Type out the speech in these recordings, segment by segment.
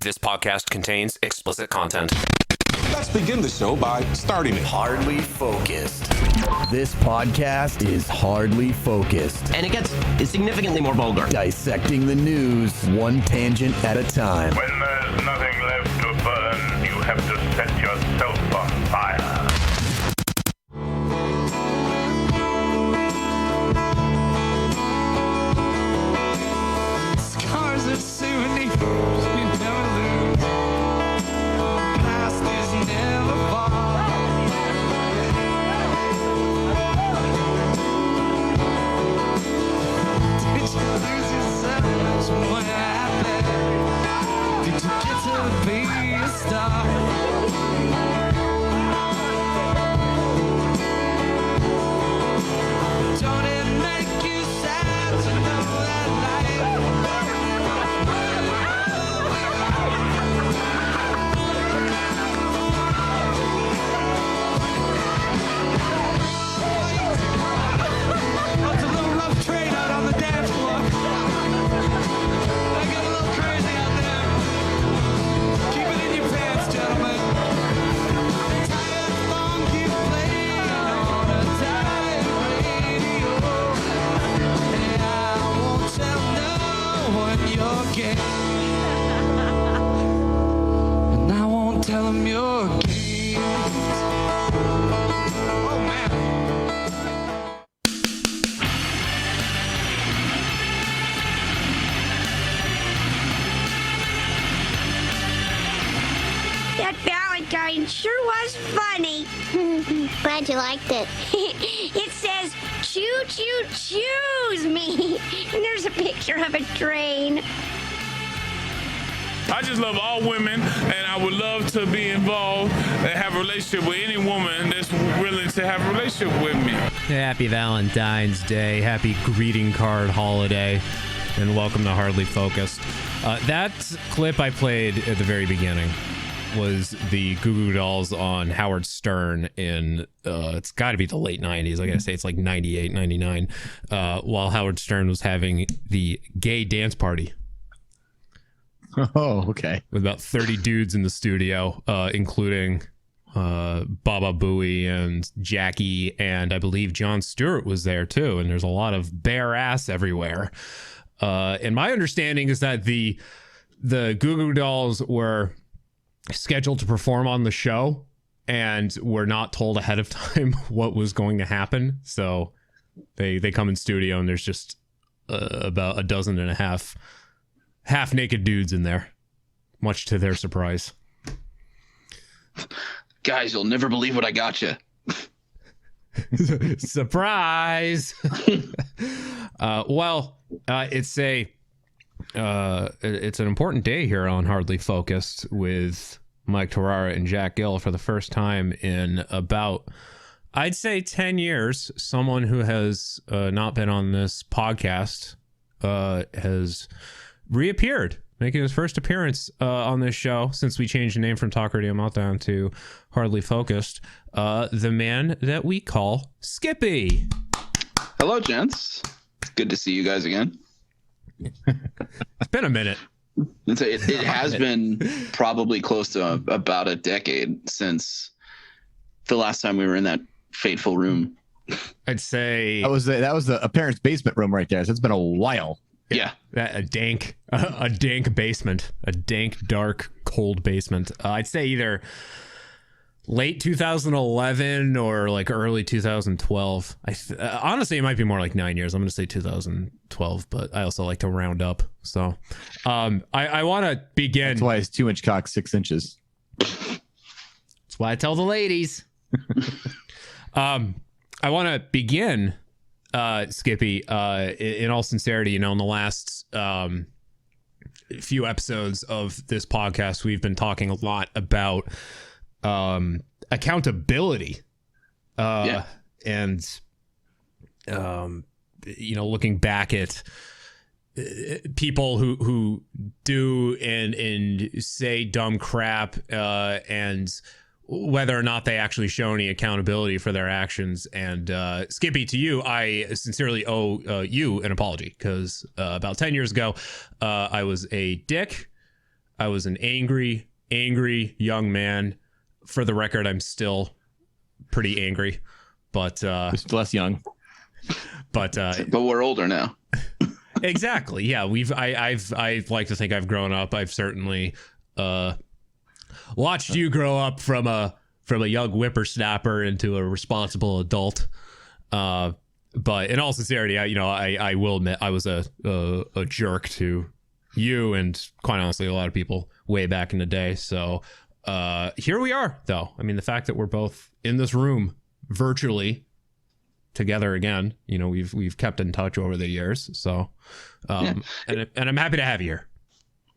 This podcast contains explicit content. Let's begin the show by starting it. Hardly focused. This podcast is hardly focused. And it gets significantly more vulgar. Dissecting the news one tangent at a time. When there's nothing left to burn, you have to set yourself on fire. Scars are souvenirs you never lose. Past is never far. Did you lose yourself? What happened? Did you get to be a star? Don't it make you sad to know that It's a little rough trade out on the dance floor. I get a little crazy out there. Keep it in your pants, gentlemen. Tired song keep playing on a tired radio. And I won't tell no one you're gay. And I won't tell them you're gay. Oh man. That Valentine sure was funny. Glad you liked it. It says, choo choo choose me. And there's a picture of a train. I just love all women, and I would love to be involved and have a relationship with any woman that's willing to have a relationship with me. Happy Valentine's Day, happy greeting card holiday, and welcome to Hardly Focused. That clip I played at the very beginning was the Goo Goo Dolls on Howard Stern in, it's got to be the late 90s. I gotta say it's like 98, 99, while Howard Stern was having the gay dance party. Oh, okay. With about 30 dudes in the studio, including Baba Booey and Jackie, and I believe Jon Stewart was there too. And there's a lot of bare ass everywhere. And my understanding is that the Goo Goo Dolls were scheduled to perform on the show and were not told ahead of time what was going to happen. So they come in studio and there's just about a dozen and a half naked dudes in there, much to their surprise. Guys, you'll never believe what I got you. Surprise. It's an important day here on Hardly Focused with Mike Tarara and Jack Gill for the first time in about, I'd say, 10 years. Someone who has not been on this podcast has reappeared, making his first appearance on this show since we changed the name from Talk Radio Meltdown to Hardly Focused. The man that we call Skippy. Hello, gents. It's good to see you guys again. It's been a minute. It has been probably close to about a decade since the last time we were in that fateful room. I'd say that was a parent's basement room right there. So it's been a while. Yeah, a dank basement, a dank, dark, cold basement. I'd say either late 2011 or like early 2012. Honestly, it might be more like 9 years. I'm going to say 2012, but I also like to round up. So I want to begin. That's why it's 2-inch cock, 6 inches. That's why I tell the ladies. I want to begin, Skippy, in all sincerity. You know, in the last few episodes of this podcast, we've been talking a lot about accountability, and you know, looking back at people who do and say dumb crap, and whether or not they actually show any accountability for their actions. And Skippy, to you, I sincerely owe you an apology, because about 10 years ago, I was a dick. I was an angry young man. For the record, I'm still pretty angry, but Just less young. but we're older now. Exactly. Yeah, I like to think I've grown up. I've certainly watched you grow up from a young whippersnapper into a responsible adult. But in all sincerity, I will admit I was a jerk to you and quite honestly a lot of people way back in the day. So here we are, though. I mean, the fact that we're both in this room virtually together again, we've kept in touch over the years. So and I'm happy to have you here.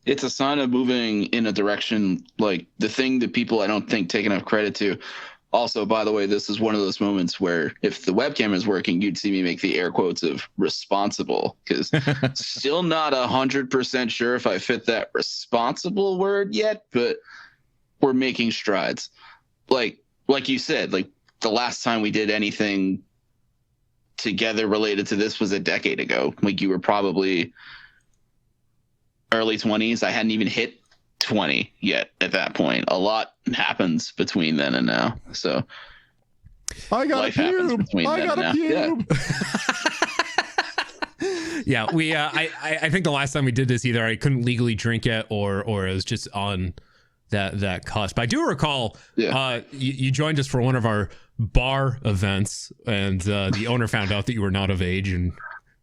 It's a sign of moving in a direction, like the thing that people I don't think take enough credit to. Also, by the way, this is one of those moments where if the webcam is working, you'd see me make the air quotes of responsible, because still not 100% sure if I fit that responsible word yet, but we're making strides. Like you said, like the last time we did anything together related to this was a decade ago. Like you were probably early 20s. I hadn't even hit 20 yet at that point. A lot happens between then and now. So I got a pube. I got a pube. Yeah, we. I think the last time we did this, either I couldn't legally drink yet, or it was just on that cusp. I do recall you joined us for one of our bar events, and the owner found out that you were not of age and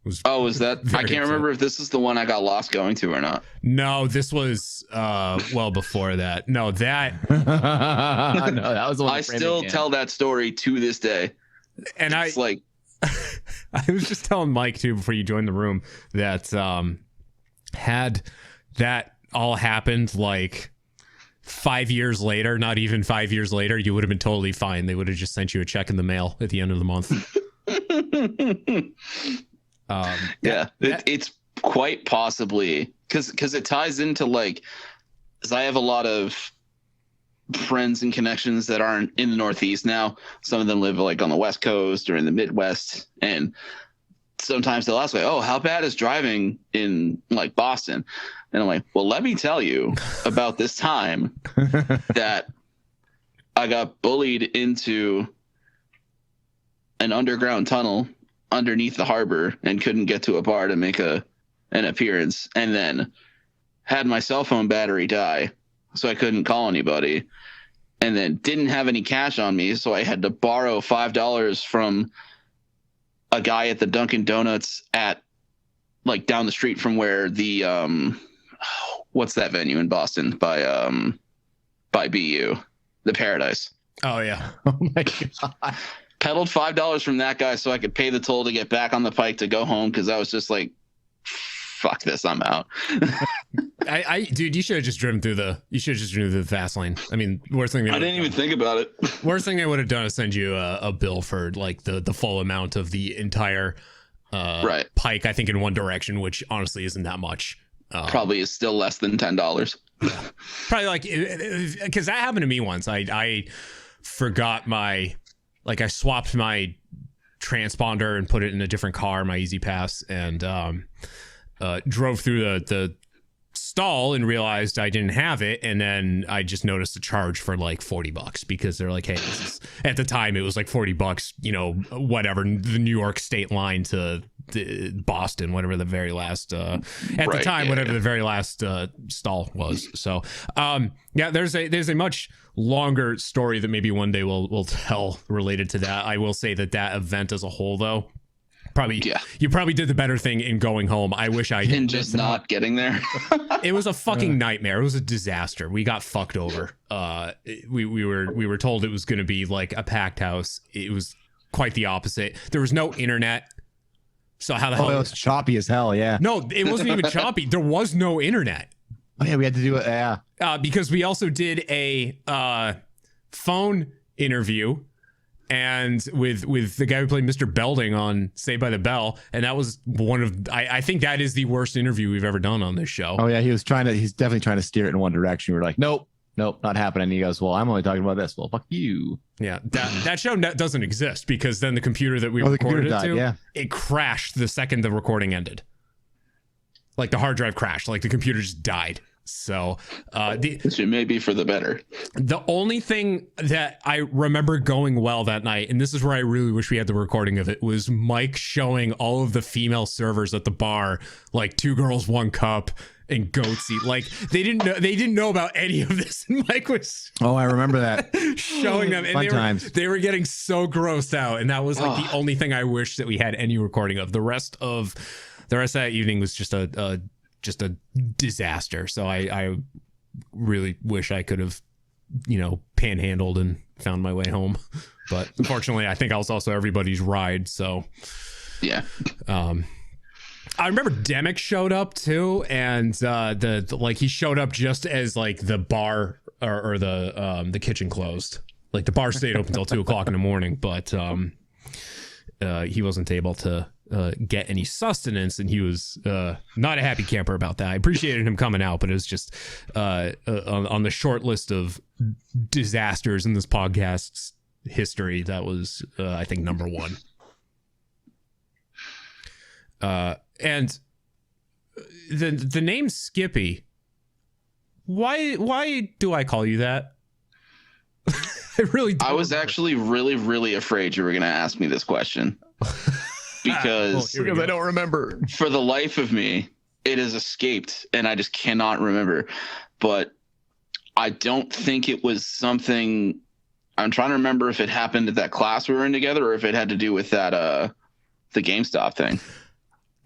was. Oh, is that? I can't remember if this is the one I got lost going to or not. No, this was well before that. No, that. No, that was the one. I still tell that story to this day, and it's like. I was just telling Mike too before you joined the room that had that all happened like 5 years later, not even 5 years later, you would have been totally fine. They would have just sent you a check in the mail at the end of the month. It's quite possibly because it ties into like, because I have a lot of friends and connections that aren't in the Northeast now. Some of them live like on the West Coast or in the Midwest, and sometimes they'll ask like, oh, how bad is driving in like Boston? And I'm like, well, let me tell you about this time that I got bullied into an underground tunnel underneath the harbor and couldn't get to a bar to make an appearance, and then had my cell phone battery die, so I couldn't call anybody, and then didn't have any cash on me, so I had to borrow $5 from a guy at the Dunkin' Donuts at like down the street from where the what's that venue in Boston by BU, the Paradise. Oh yeah. Oh my god. Peddled $5 from that guy so I could pay the toll to get back on the pike to go home, because I was just like, fuck this, I'm out. Dude, you should have just driven through the fast lane. I mean, worst thing I didn't even think about it. Worst thing they would have done is send you a bill for like the full amount of the entire pike, I think, in one direction, which honestly isn't that much. Probably is still less than $10. Yeah. Probably like, because that happened to me once. I forgot I swapped my transponder and put it in a different car, my Easy Pass, and drove through the stall and realized I didn't have it, and then I just noticed a charge for like $40 because they're like, hey, this is, at the time it was like $40, whatever, the New York state line to Boston, whatever the very last the very last stall was. So there's a much longer story that maybe one day we'll tell related to that. I will say that event as a whole, though, you probably did the better thing in going home. I wish I and just not getting there. It was a fucking nightmare. It was a disaster. We got fucked over. We were told it was going to be like a packed house. It was quite the opposite. There was no internet. So how the hell? It was choppy as hell. Yeah. No, it wasn't even choppy. There was no internet. Oh yeah, we had to do it. Yeah. Because we also did a phone interview, and with the guy who played Mr. Belding on Saved by the Bell, and that was one of I think that is the worst interview we've ever done on this show. Oh yeah, he's definitely trying to steer it in one direction. We were like, nope, not happening. He goes, well, I'm only talking about this. Well, fuck you. Yeah, that show doesn't exist because then the computer that we recorded it to, it crashed the second the recording ended. Like the hard drive crashed, like the computer just died. So which it may be for the better. The only thing that I remember going well that night, and this is where I really wish we had the recording of it, was Mike showing all of the female servers at the bar, like 2 girls, 1 cup, and goatsy. Like they didn't know about any of this. And Mike was I remember that. showing them, and they were getting so grossed out. And that was like the only thing I wish that we had any recording of. The rest of that evening was just a disaster. So I really wish I could have, panhandled and found my way home. But unfortunately, I think I was also everybody's ride. So yeah. I remember Demick showed up too, and he showed up just as like the bar or the kitchen closed. Like the bar stayed open until 2:00 in the morning, but he wasn't able to get any sustenance, and he was not a happy camper about that. I appreciated him coming out, but it was just on the short list of disasters in this podcast's history, that was I think number 1. And the name Skippy, why do I call you that? I was actually really, really afraid you were going to ask me this question. Because I don't remember. For the life of me, it has escaped and I just cannot remember. But I don't think it was something. I'm trying to remember if it happened at that class we were in together or if it had to do with that the GameStop thing.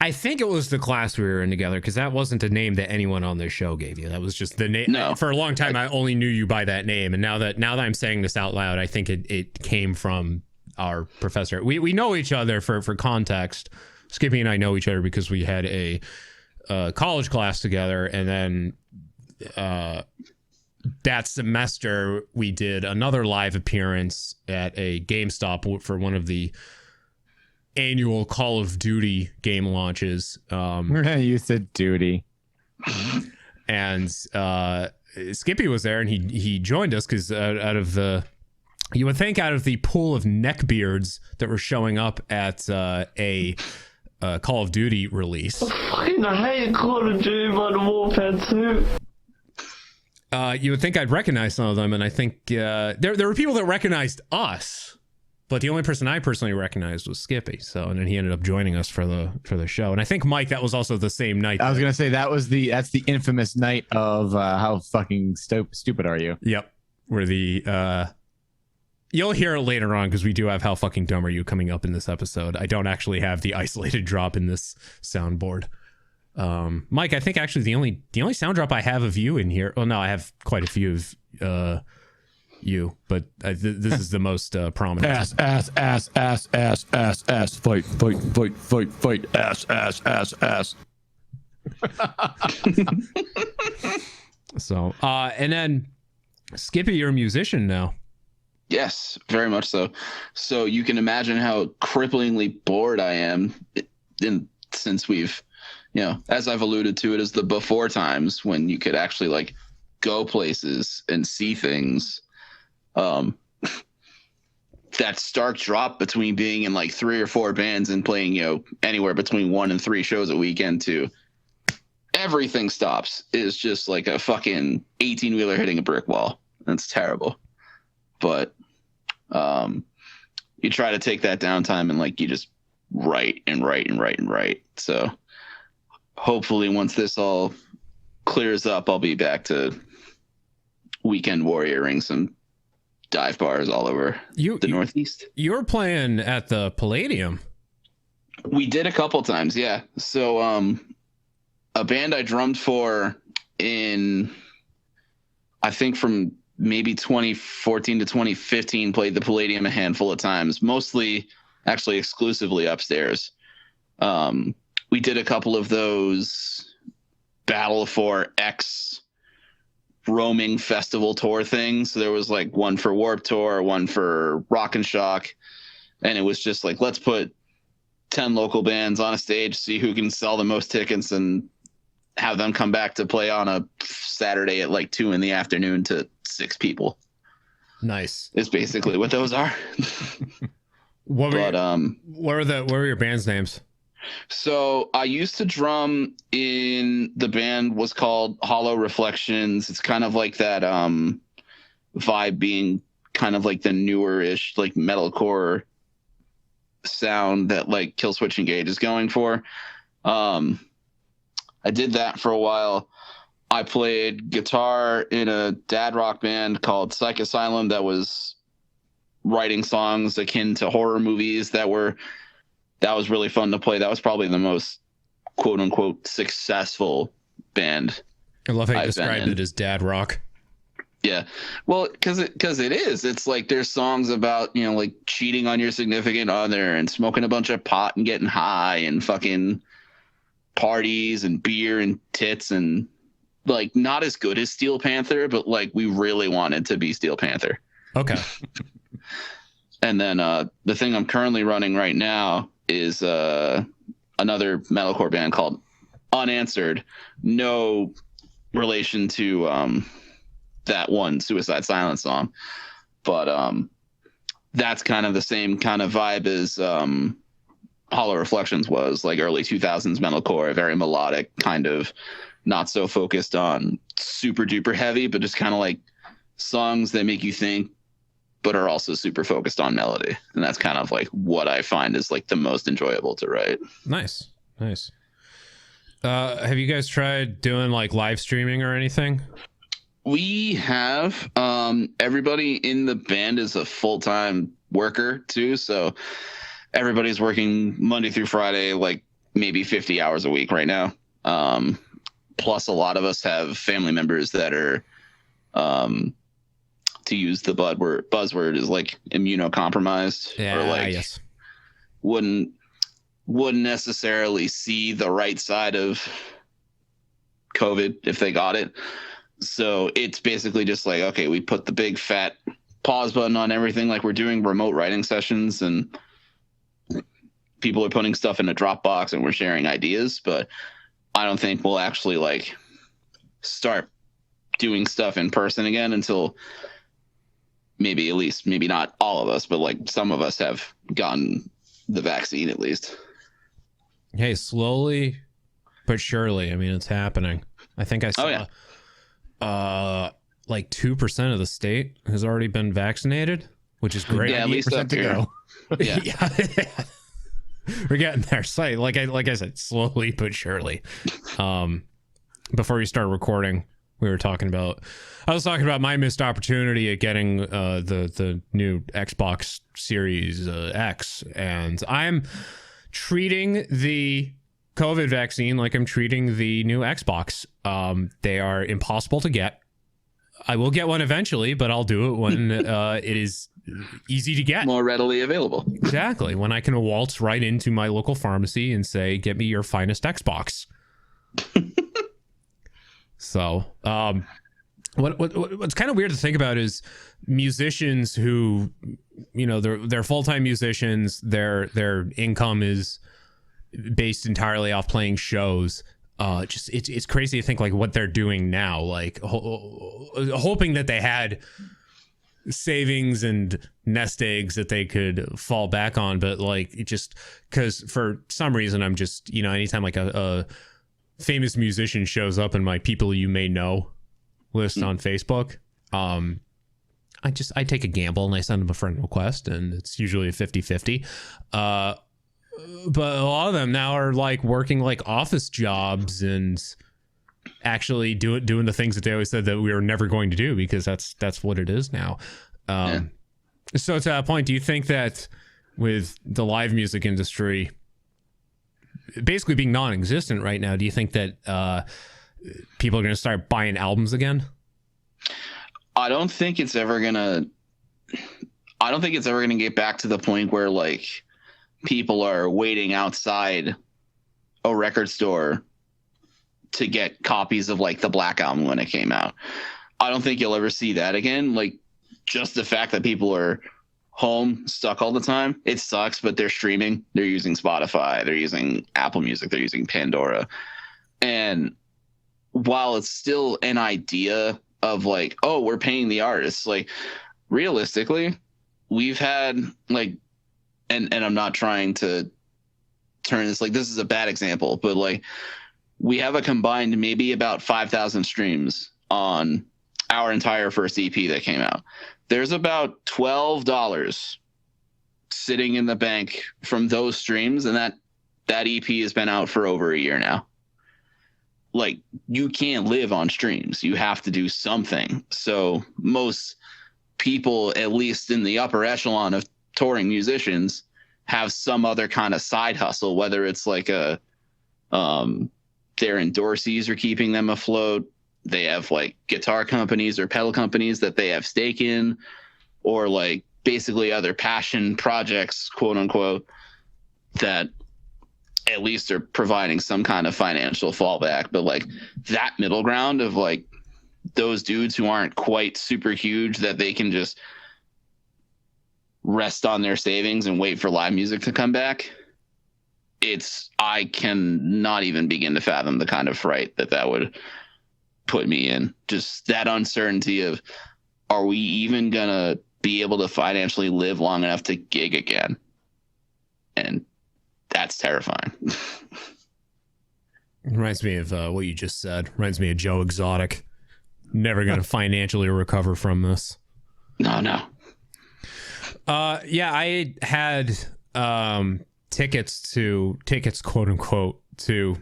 I think it was the class we were in together, because that wasn't a name that anyone on this show gave you. That was just the name. No. For a long time, I only knew you by that name. And now that I'm saying this out loud, I think it came from our professor. We know each other for context. Skippy and I know each other because we had a college class together. And then that semester, we did another live appearance at a GameStop for one of the annual Call of Duty game launches. You said duty. And Skippy was there, and he joined us because you would think out of the pool of neckbeards that were showing up at a Call of Duty release. I hate Call of Duty Modern Warfare 2. You would think I'd recognize some of them, and I think there were people that recognized us. But the only person I personally recognized was Skippy. So, and then he ended up joining us for the show. And I think, Mike, that was also the same night. I was gonna say that's the infamous night of how fucking stupid are you? Yep. Where you'll hear it later on, because we do have How Fucking Dumb Are You coming up in this episode. I don't actually have the isolated drop in this soundboard. Mike, I think actually the only sound drop I have of you in here. Oh no, I have quite a few of you, but this is the most prominent. Ass, fight, ass. So, and then Skippy, you're a musician now. Yes, very much so. So you can imagine how cripplingly bored I am since we've, as I've alluded to, it is the before times when you could actually like go places and see things. That stark drop between being in like 3 or 4 bands and playing, anywhere between 1 and 3 shows a weekend to everything stops is just like a fucking 18-wheeler hitting a brick wall. That's terrible. But you try to take that downtime and like you just write. So hopefully once this all clears up, I'll be back to weekend warrioring some dive bars all over the Northeast. You were playing at the Palladium. We did a couple times, yeah. So a band I drummed for in, I think from maybe 2014 to 2015, played the Palladium a handful of times, mostly actually exclusively upstairs. We did a couple of those Battle for X roaming festival tour things. So there was like one for Warped Tour, one for Rock and Shock, and it was just like, let's put 10 local bands on a stage, see who can sell the most tickets, and have them come back to play on a Saturday at like 2 p.m. to 6 people. Nice. Is basically what those are. What were your bands' names? So I used to drum in the band was called Hollow Reflections. It's kind of like that vibe being kind of like the newer-ish like metalcore sound that like Killswitch Engage is going for. I did that for a while. I played guitar in a dad rock band called Psych Asylum that was writing songs akin to horror movies. That was really fun to play. That was probably the most quote unquote successful band. I love how you described it as dad rock. Yeah. Well, because it is. It's like there's songs about, like cheating on your significant other and smoking a bunch of pot and getting high and fucking parties and beer and tits and like not as good as Steel Panther, but like we really wanted to be Steel Panther. Okay. And then the thing I'm currently running right now is another metalcore band called Unanswered. No relation to that one Suicide Silence song, but that's kind of the same kind of vibe as Hollow Reflections was, like early 2000s metalcore, very melodic, kind of not so focused on super duper heavy, but just kind of like songs that make you think, but are also super focused on melody. And that's kind of like what I find is like the most enjoyable to write. Nice. Have you guys tried doing like live streaming or anything? We have. Everybody in the band is a full-time worker too, so everybody's working Monday through Friday, like maybe 50 hours a week right now. Plus a lot of us have family members that are, to use the buzzword, is like immunocompromised, or like yes. wouldn't necessarily see the right side of COVID if they got it. So it's basically just like, okay, we put the big fat pause button on everything. Like we're doing remote writing sessions and people are putting stuff in a Dropbox and we're sharing ideas, but I don't think we'll actually like start doing stuff in person again until maybe not all of us, but like some of us have gotten the vaccine at least. Hey, slowly but surely. I mean, it's happening. I think I saw like 2% of the state has already been vaccinated, which is great. Yeah, at least up to here. go. Yeah. We're getting there. So, like I said, slowly but surely. Before we started recording, I was talking about my missed opportunity at getting the new Xbox Series X, and I'm treating the COVID vaccine like I'm treating the new Xbox. They are impossible to get. I will get one eventually, but I'll do it when it is easy to get, more readily available. Exactly, when I can waltz right into my local pharmacy and say, "Get me your finest Xbox." So, what's kind of weird to think about is musicians who, they're full-time musicians. Their income is based entirely off playing shows. It's crazy to think like what they're doing now, like hoping that they had savings and nest eggs that they could fall back on, but like it just because for some reason I'm just anytime like a famous musician shows up in my people you may know list on Facebook, I take a gamble and I send them a friend request, and it's usually a 50-50. But a lot of them now are like working like office jobs and actually doing the things that they always said that we were never going to do, because that's what it is now. So to that point, do you think that with the live music industry basically being non-existent right now, do you think that people are going to start buying albums again? I don't think it's ever gonna get back to the point where like people are waiting outside a record store to get copies of like the Black Album when it came out. I don't think you'll ever see that again. Like just the fact that people are home stuck all the time, it sucks, but they're streaming, they're using Spotify, they're using Apple Music, they're using Pandora. And while it's still an idea of like, oh, we're paying the artists, like realistically, we've had like, and I'm not trying to turn this, like, this is a bad example, but like we have a combined maybe about 5,000 streams on our entire first EP that came out. There's about $12 sitting in the bank from those streams, and that EP has been out for over a year now. Like, you can't live on streams. You have to do something. So most people, at least in the upper echelon of touring musicians, have some other kind of side hustle, whether it's like their endorsees are keeping them afloat. They have like guitar companies or pedal companies that they have stake in, or like basically other passion projects, quote unquote, that at least are providing some kind of financial fallback. But like that middle ground of like those dudes who aren't quite super huge, that they can just rest on their savings and wait for live music to come back. I can not even begin to fathom the kind of fright that would put me in. Just that uncertainty of, are we even gonna be able to financially live long enough to gig again? And that's terrifying. Reminds me of what you just said. Reminds me of Joe Exotic. Never going to financially recover from this. No. Yeah, I had tickets, quote unquote, to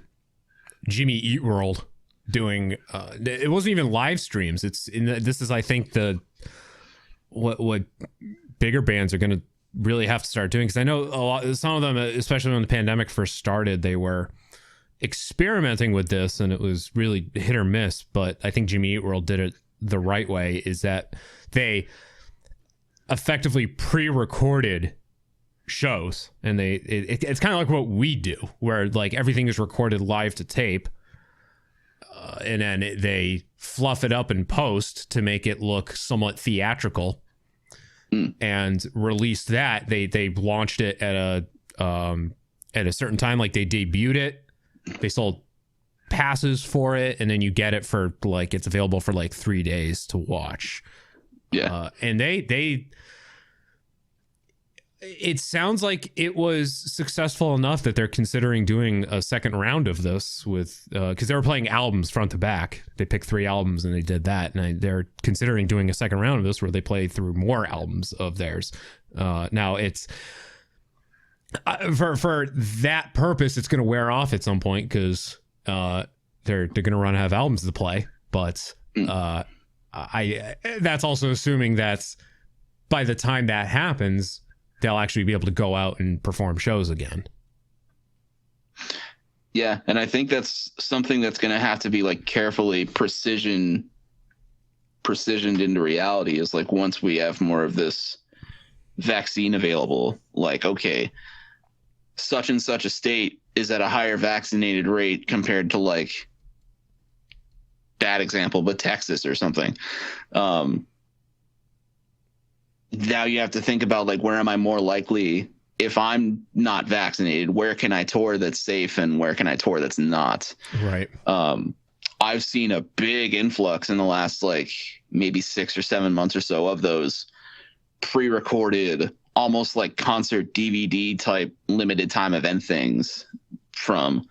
Jimmy Eat World doing. It wasn't even live streams. This is, I think, what bigger bands are going to really have to start doing, because I know some of them, especially when the pandemic first started, they were experimenting with this, and it was really hit or miss. But I think Jimmy Eat World did it the right way, is that they effectively pre-recorded shows, and it's kind of like what we do, where like everything is recorded live to tape, and then they fluff it up in post to make it look somewhat theatrical. And released that. They launched it at a certain time, like they debuted it. They sold passes for it, and then you get it for like, it's available for like 3 days to watch. Yeah. And it sounds like it was successful enough that they're considering doing a second round of this with, because they were playing albums front to back. They picked 3 albums and they did that. And they're considering doing a second round of this where they play through more albums of theirs. Now it's for that purpose, it's going to wear off at some point, because they're going to run out of albums to play. But that's also assuming that by the time that happens, they'll actually be able to go out and perform shows again. Yeah, and I think that's something that's going to have to be like carefully precisioned into reality, is like, once we have more of this vaccine available, like, okay, such and such a state is at a higher vaccinated rate compared to, like, bad example, but Texas or something. Now you have to think about, like, where am I more likely, if I'm not vaccinated, where can I tour that's safe and where can I tour that's not? Right. I've seen a big influx in the last, like, maybe 6 or 7 months or so of those pre-recorded, almost like concert DVD type limited time event things from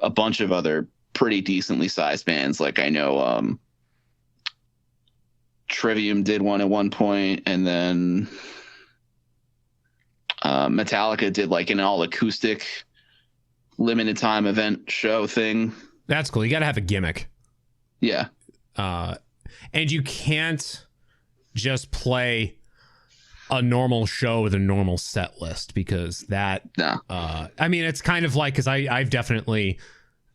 a bunch of other pretty decently sized bands. Like, I know Trivium did one at one point, and then Metallica did like an all acoustic limited time event show thing. That's cool. You got to have a gimmick. Yeah. And you can't just play a normal show with a normal set list, because that, I mean, it's kind of like, because I've definitely,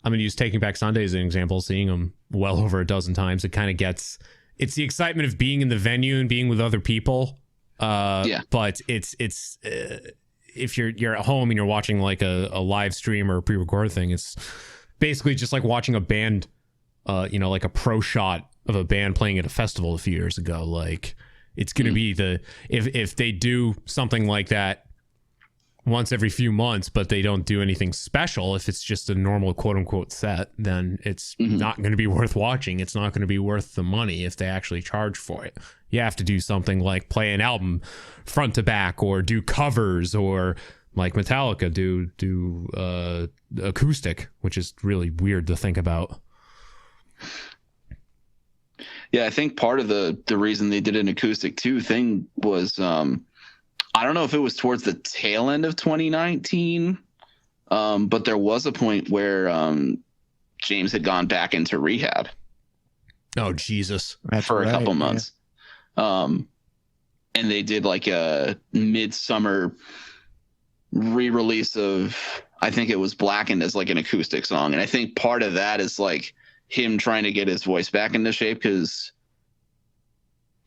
I'm going to use Taking Back Sunday as an example, seeing them well over a dozen times. It kind of gets, it's the excitement of being in the venue and being with other people. But it's if you're at home and you're watching like a live stream or a pre-recorded thing, it's basically just like watching a band, like a pro shot of a band playing at a festival a few years ago. Like, it's going to be if they do something like that once every few months, but they don't do anything special, if it's just a normal quote unquote set, then it's not going to be worth watching. It's not going to be worth the money if they actually charge for it. You have to do something like play an album front to back, or do covers, or like Metallica do acoustic, which is really weird to think about. Yeah, I think part of the reason they did an acoustic too thing was I don't know if it was towards the tail end of 2019, but there was a point where James had gone back into rehab. Oh, Jesus. For a couple months. Yeah. And they did like a midsummer re-release of, I think it was Blackened as like an acoustic song. And I think part of that is like him trying to get his voice back into shape, because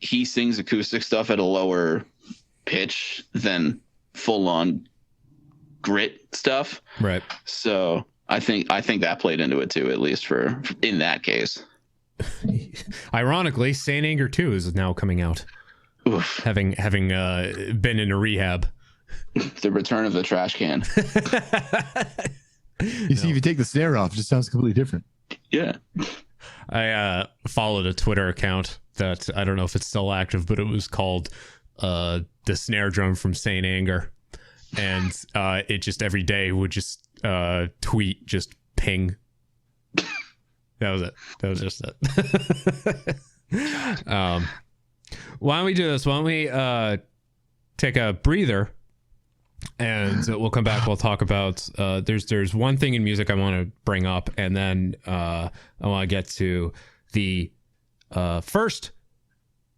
he sings acoustic stuff at a lower pitch than full-on grit stuff. Right. So I think that played into it too, at least for in that case. Ironically, Saint Anger 2 is now coming out. Oof. Having been in a rehab. The return of the trash can. You see, if you take the snare off, it just sounds completely different. Yeah. I followed a Twitter account that I don't know if it's still active, but it was called the snare drum from Saint Anger. And it just every day would just tweet, just ping. That was it. That was just it. Why don't we do this? Why don't we take a breather, and we'll come back. We'll talk about there's one thing in music I want to bring up, and then I want to get to the first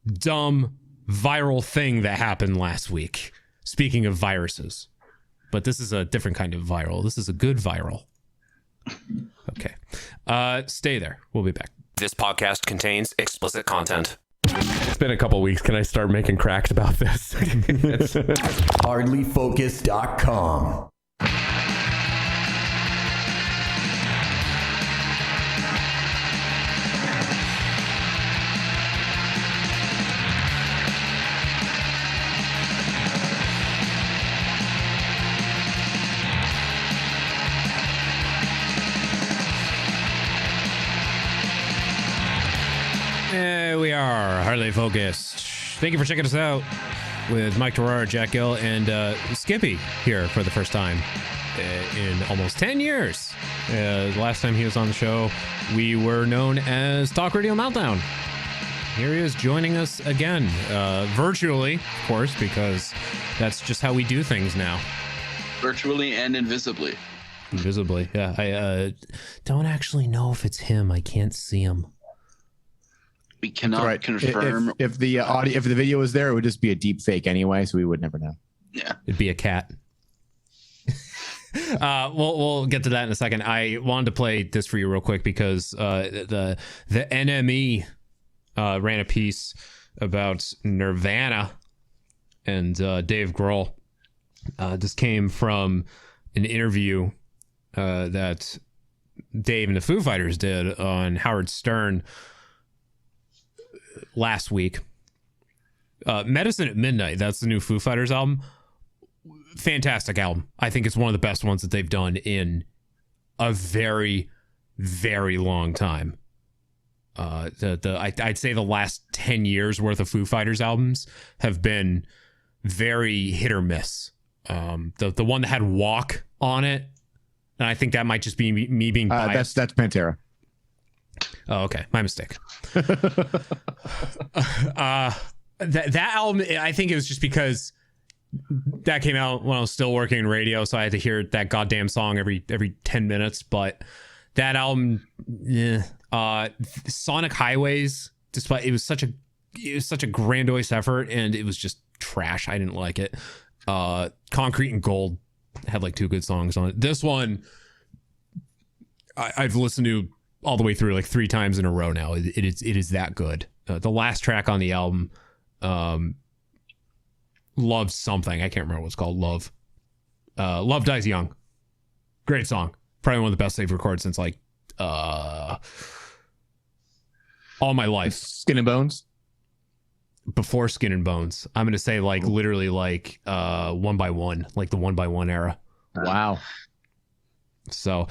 dumb viral thing that happened last week. Speaking of viruses, but this is a different kind of viral. This is a good viral. Okay. Stay there. We'll be back. This podcast contains explicit content. It's been a couple weeks. Can I start making cracks about this? Hardlyfocused.com. There we are, Hardly Focused. Thank you for checking us out with Mike Terrara, Jack Gill, and Skippy here for the first time in almost 10 years. The last time he was on the show, we were known as Talk Radio Meltdown. Here he is joining us again, virtually, of course, because that's just how we do things now. Virtually and invisibly. Invisibly, yeah. I don't actually know if it's him. I can't see him. We cannot confirm. If the audio, if the video was there, it would just be a deep fake anyway, so we would never know. Yeah, it'd be a cat. We'll get to that in a second. I wanted to play this for you real quick because the NME ran a piece about Nirvana and Dave Grohl. This came from an interview that Dave and the Foo Fighters did on Howard Stern last week. Medicine at Midnight, that's the new Foo Fighters album. Fantastic album. I think it's one of the best ones that they've done in a very long time. I'd say the last 10 years worth of Foo Fighters albums have been very hit or miss. The one that had Walk on it, and I think that might just be me being biased. That's Pantera. Oh, okay. My mistake. That album, I think it was just because that came out when I was still working in radio, so I had to hear that goddamn song every 10 minutes. But that album, Sonic Highways, despite it was such a grandiose effort, and it was just trash. I didn't like it. Concrete and Gold had like 2 good songs on it. This one, I've listened to all the way through like 3 times in a row now. It is that good. The last track on the album, Love Something. I can't remember what it's called. Love Dies Young. Great song. Probably one of the best they've recorded since like all my life. Skin and Bones? Before Skin and Bones. I'm going to say like literally like One by One, like the One by One era. Wow. So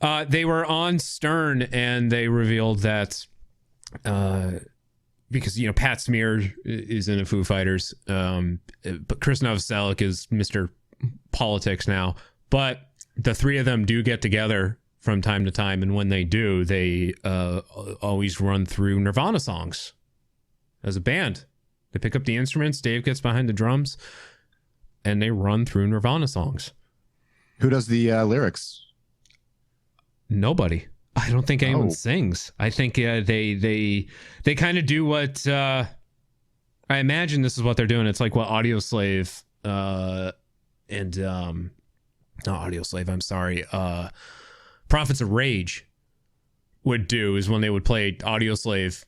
they were on Stern and they revealed that because, Pat Smear is in the Foo Fighters, but Krist Novoselic is Mr. politics now, but the three of them do get together from time to time, and when they do, they always run through Nirvana songs as a band. They pick up the instruments, Dave gets behind the drums, and they run through Nirvana songs. Who does the lyrics? Nobody. I don't think anyone sings. I think they kind of do what I imagine this is what they're doing. It's like what Audioslave and not Audioslave, I'm sorry, Prophets of Rage would do is when they would play Audioslave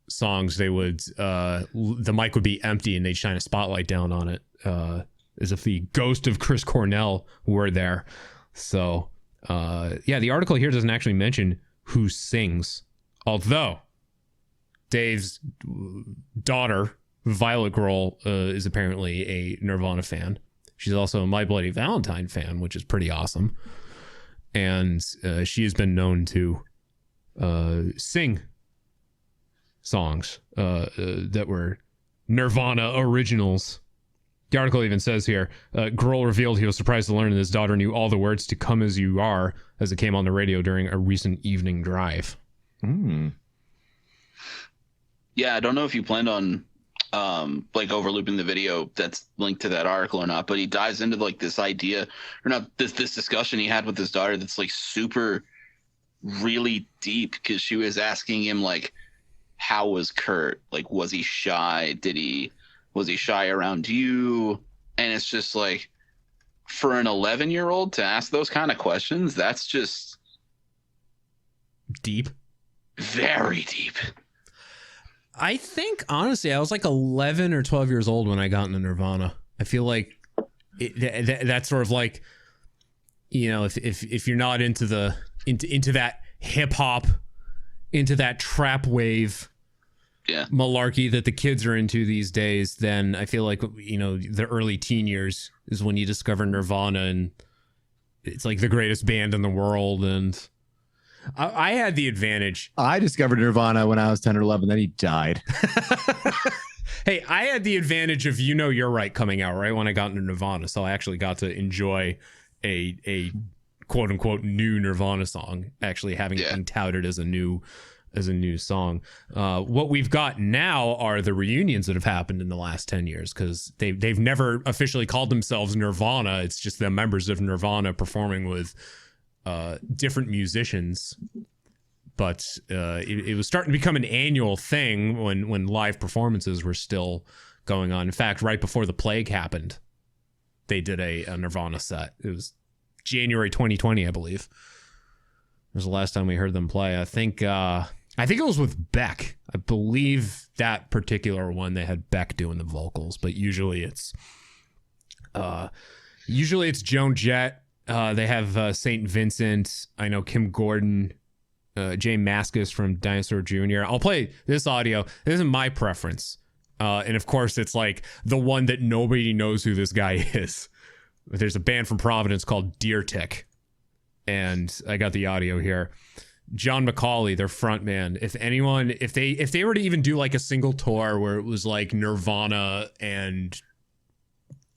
songs, they would the mic would be empty and they'd shine a spotlight down on it as if the ghost of Chris Cornell were there. So yeah, the article here doesn't actually mention who sings, although Dave's daughter Violet Grohl is apparently a Nirvana fan. She's also a My Bloody Valentine fan, which is pretty awesome. And she has been known to sing songs that were Nirvana originals. The article even says here, Grohl revealed he was surprised to learn that his daughter knew all the words to Come As You Are as it came on the radio during a recent evening drive. Yeah, I don't know if you planned on like overlooping the video that's linked to that article or not, but he dives into like this idea or not this discussion he had with his daughter that's like super really deep, because she was asking him like, how was Kurt? Like, was he shy? Was he shy around you? And it's just like, for an 11-year-old to ask those kind of questions, that's just deep. Very deep. I think, honestly, I was like 11 or 12 years old when I got into Nirvana. I feel like that's sort of like, you know, if you're not into that hip hop, into that trap wave malarkey that the kids are into these days, then I feel like, you know, the early teen years is when you discover Nirvana, and it's like the greatest band in the world. And I had the advantage. I discovered Nirvana when I was 10 or 11, then he died. Hey, I had the advantage of You Know You're Right coming out right when I got into Nirvana, so I actually got to enjoy a quote unquote new Nirvana song, actually having it being touted as a new song. What we've got now are the reunions that have happened in the last 10 years, because they've never officially called themselves Nirvana. It's just the members of Nirvana performing with different musicians. But it was starting to become an annual thing when live performances were still going on. In fact, right before the plague happened, they did a Nirvana set. It was January 2020, I believe. It was the last time we heard them play. I think it was with Beck. I believe that particular one they had Beck doing the vocals, but usually it's Joan Jett. They have St. Vincent. I know Kim Gordon, Jay Mascis from Dinosaur Jr. I'll play this audio. This isn't my preference. And of course, it's like the one that nobody knows who this guy is. There's a band from Providence called Deer Tick. And I got the audio here. John McCauley, their frontman. If they were to even do like a single tour where it was like Nirvana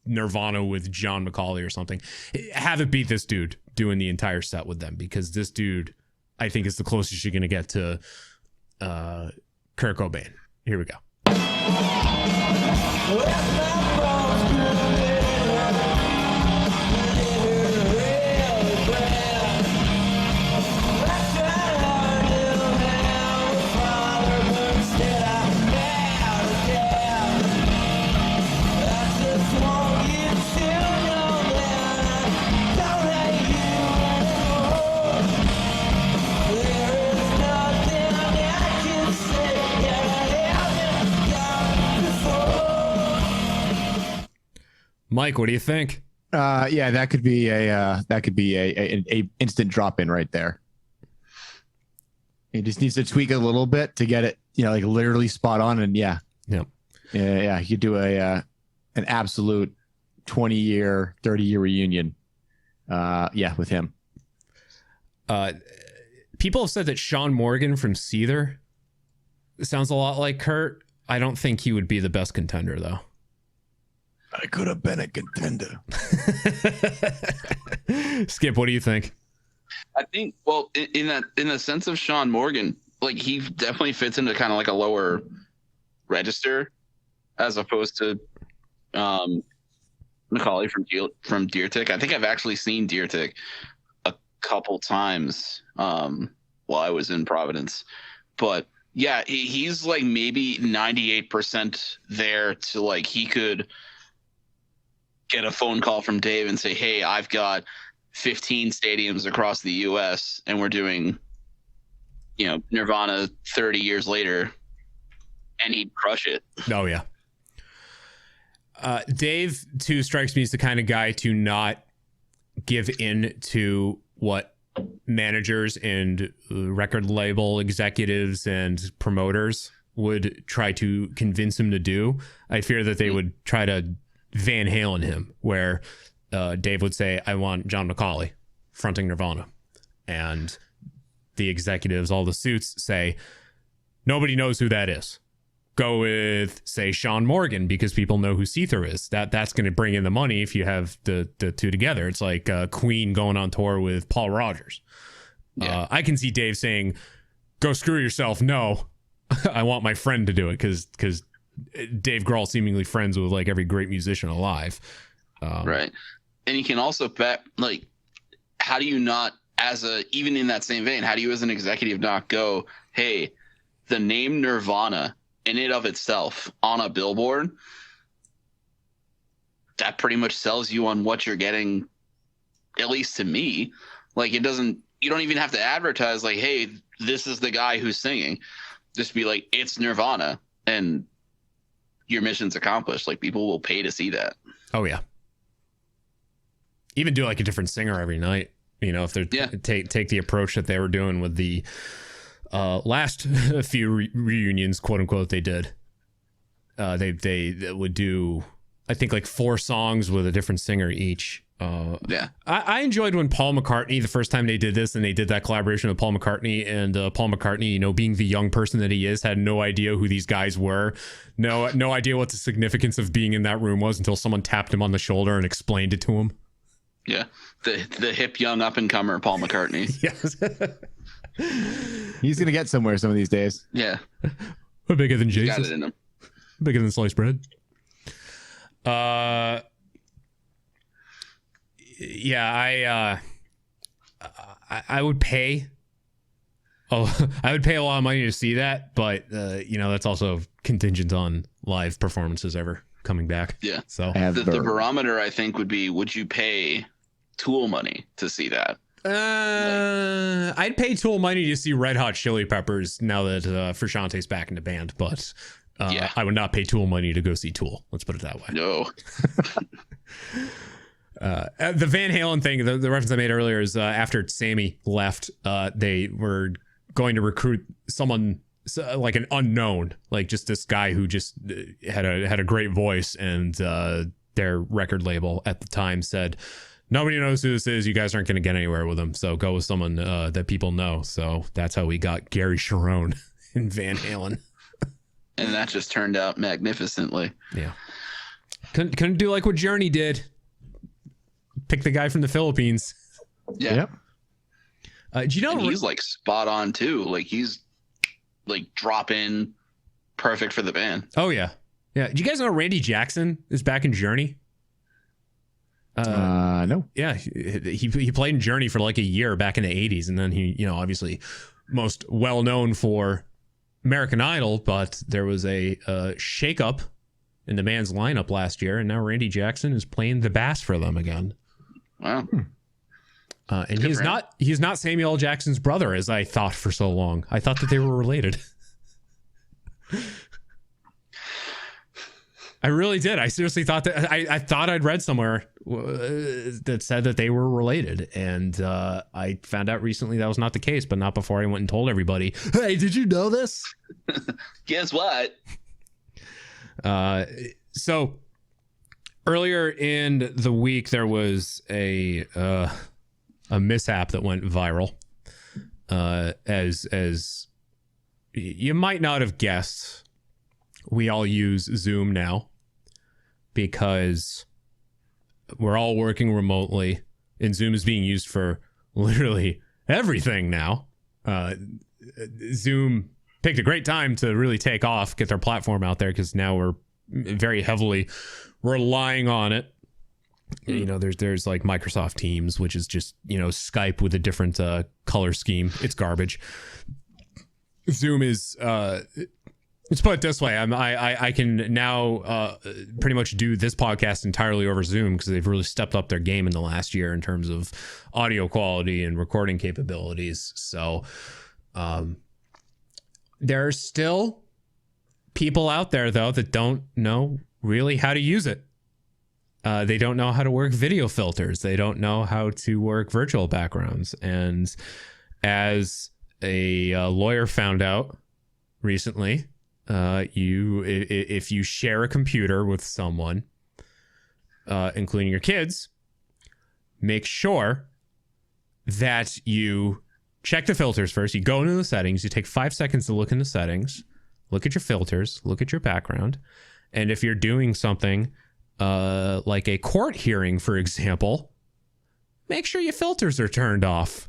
with John McCauley or something, have it beat this dude doing the entire set with them, because this dude, I think, is the closest you're going to get to Kurt Cobain. Here we go. Mike, what do you think? Yeah, that could be a instant drop in right there. It just needs to tweak a little bit to get it, you know, like literally spot on. And yeah. You could do an absolute 20-year, 30-year reunion. With him. People have said that Sean Morgan from Seether sounds a lot like Kurt. I don't think he would be the best contender, though. I could have been a contender. Skip, what do you think? I think, well, in the sense of Sean Morgan, like he definitely fits into kind of like a lower register as opposed to McCauley from Deer Tick. I think I've actually seen Deer Tick a couple times while I was in Providence, but yeah, he's like maybe 98% there to like he could get a phone call from Dave and say, hey, I've got 15 stadiums across the US and we're doing, you know, Nirvana 30 years later, and he'd crush it. Oh yeah. Dave too strikes me as the kind of guy to not give in to what managers and record label executives and promoters would try to convince him to do. I fear that they would try to Van Halen him, where Dave would say, I want John McCauley fronting Nirvana. And the executives, all the suits say, nobody knows who that is. Go with, say, Sean Morgan, because people know who Seether is. That's going to bring in the money if you have the two together. It's like Queen going on tour with Paul Rogers. Yeah. I can see Dave saying, go screw yourself. No, I want my friend to do it, because Dave Grohl seemingly friends with like every great musician alive. Right. And you can also bet, like, how do you not, even in that same vein, how do you as an executive not go, hey, the name Nirvana in and of itself on a billboard, that pretty much sells you on what you're getting, at least to me. Like, you don't even have to advertise like, hey, this is the guy who's singing. Just be like, it's Nirvana, and your mission's accomplished. Like, people will pay to see that. Oh yeah. Even do like a different singer every night, you know, if they're take the approach that they were doing with the last few reunions, quote unquote, they did. They would do, I think, like 4 songs with a different singer each. I enjoyed when Paul McCartney, the first time they did this, and they did that collaboration with Paul McCartney, and Paul McCartney, you know, being the young person that he is, had no idea who these guys were, no idea what the significance of being in that room was until someone tapped him on the shoulder and explained it to him. Yeah, the hip young up and comer Paul McCartney. Yes. He's gonna get somewhere some of these days. Yeah, we're bigger than Jesus. Got it in him. Bigger than sliced bread. Yeah, I would pay. Oh, I would pay a lot of money to see that, but you know, that's also contingent on live performances ever coming back. Yeah. So the barometer, I think, would be: would you pay Tool money to see that? I'd pay Tool money to see Red Hot Chili Peppers now that Frusciante's back in the band, but I would not pay Tool money to go see Tool. Let's put it that way. No. The Van Halen thing, the reference I made earlier is after Sammy left, they were going to recruit someone like an unknown, like just this guy who just had a great voice, and their record label at the time said, nobody knows who this is. You guys aren't going to get anywhere with him. So go with someone that people know. So that's how we got Gary Cherone in Van Halen. And that just turned out magnificently. Yeah. Couldn't do like what Journey did. Pick the guy from the Philippines. Yeah. Do you know? And he's like spot on too. Like he's like drop in, perfect for the band. Oh yeah, yeah. Do you guys know Randy Jackson is back in Journey? No. Yeah, he played in Journey for like a year back in the 80s, and then he, you know, obviously most well known for American Idol, but there was a shakeup in the band's lineup last year, and now Randy Jackson is playing the bass for them again. Wow. And he's not Samuel L. Jackson's brother, as I thought for so long. I thought that they were related. I really did. I seriously thought that. I thought I'd read somewhere that said that they were related, and I found out recently that was not the case, but not before I went and told everybody, hey, did you know this? Guess what? So earlier in the week, there was a mishap that went viral. As you might not have guessed, we all use Zoom now. because we're all working remotely and Zoom is being used for literally everything now. Zoom picked a great time to really take off, get their platform out there, because now we're very heavily relying on it. You know, there's like Microsoft Teams, which is just, you know, Skype with a different color scheme. It's garbage. Zoom is let's put it this way. I can now pretty much do this podcast entirely over Zoom, because they've really stepped up their game in the last year in terms of audio quality and recording capabilities. So there are still people out there, though, that don't know really how to use it. They don't know how to work video filters. They don't know how to work virtual backgrounds. And as a lawyer found out recently, if you share a computer with someone, including your kids, make sure that you check the filters first. You go into the settings. You take 5 seconds to look in the settings, look at your filters, look at your background. And if you're doing something like a court hearing, for example, make sure your filters are turned off.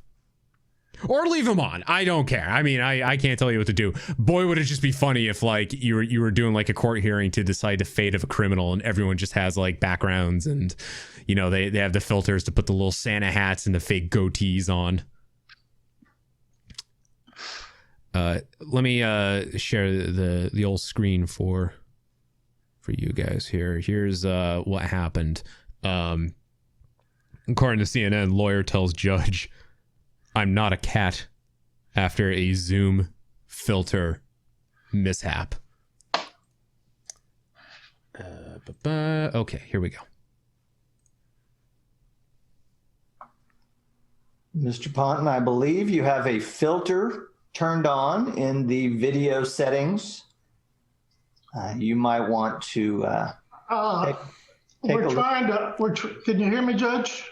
Or leave them on. I don't care. I mean, I can't tell you what to do. Boy, would it just be funny if like you were doing like a court hearing to decide the fate of a criminal, and everyone just has like backgrounds, and you know they have the filters to put the little Santa hats and the fake goatees on. Let me share the old screen for you guys here. Here's what happened. According to CNN, lawyer tells judge, "I'm not a cat," after a Zoom filter mishap. Okay, here we go. Mr. Ponton, I believe you have a filter turned on in the video settings. You might want to take a look. Can you hear me, Judge?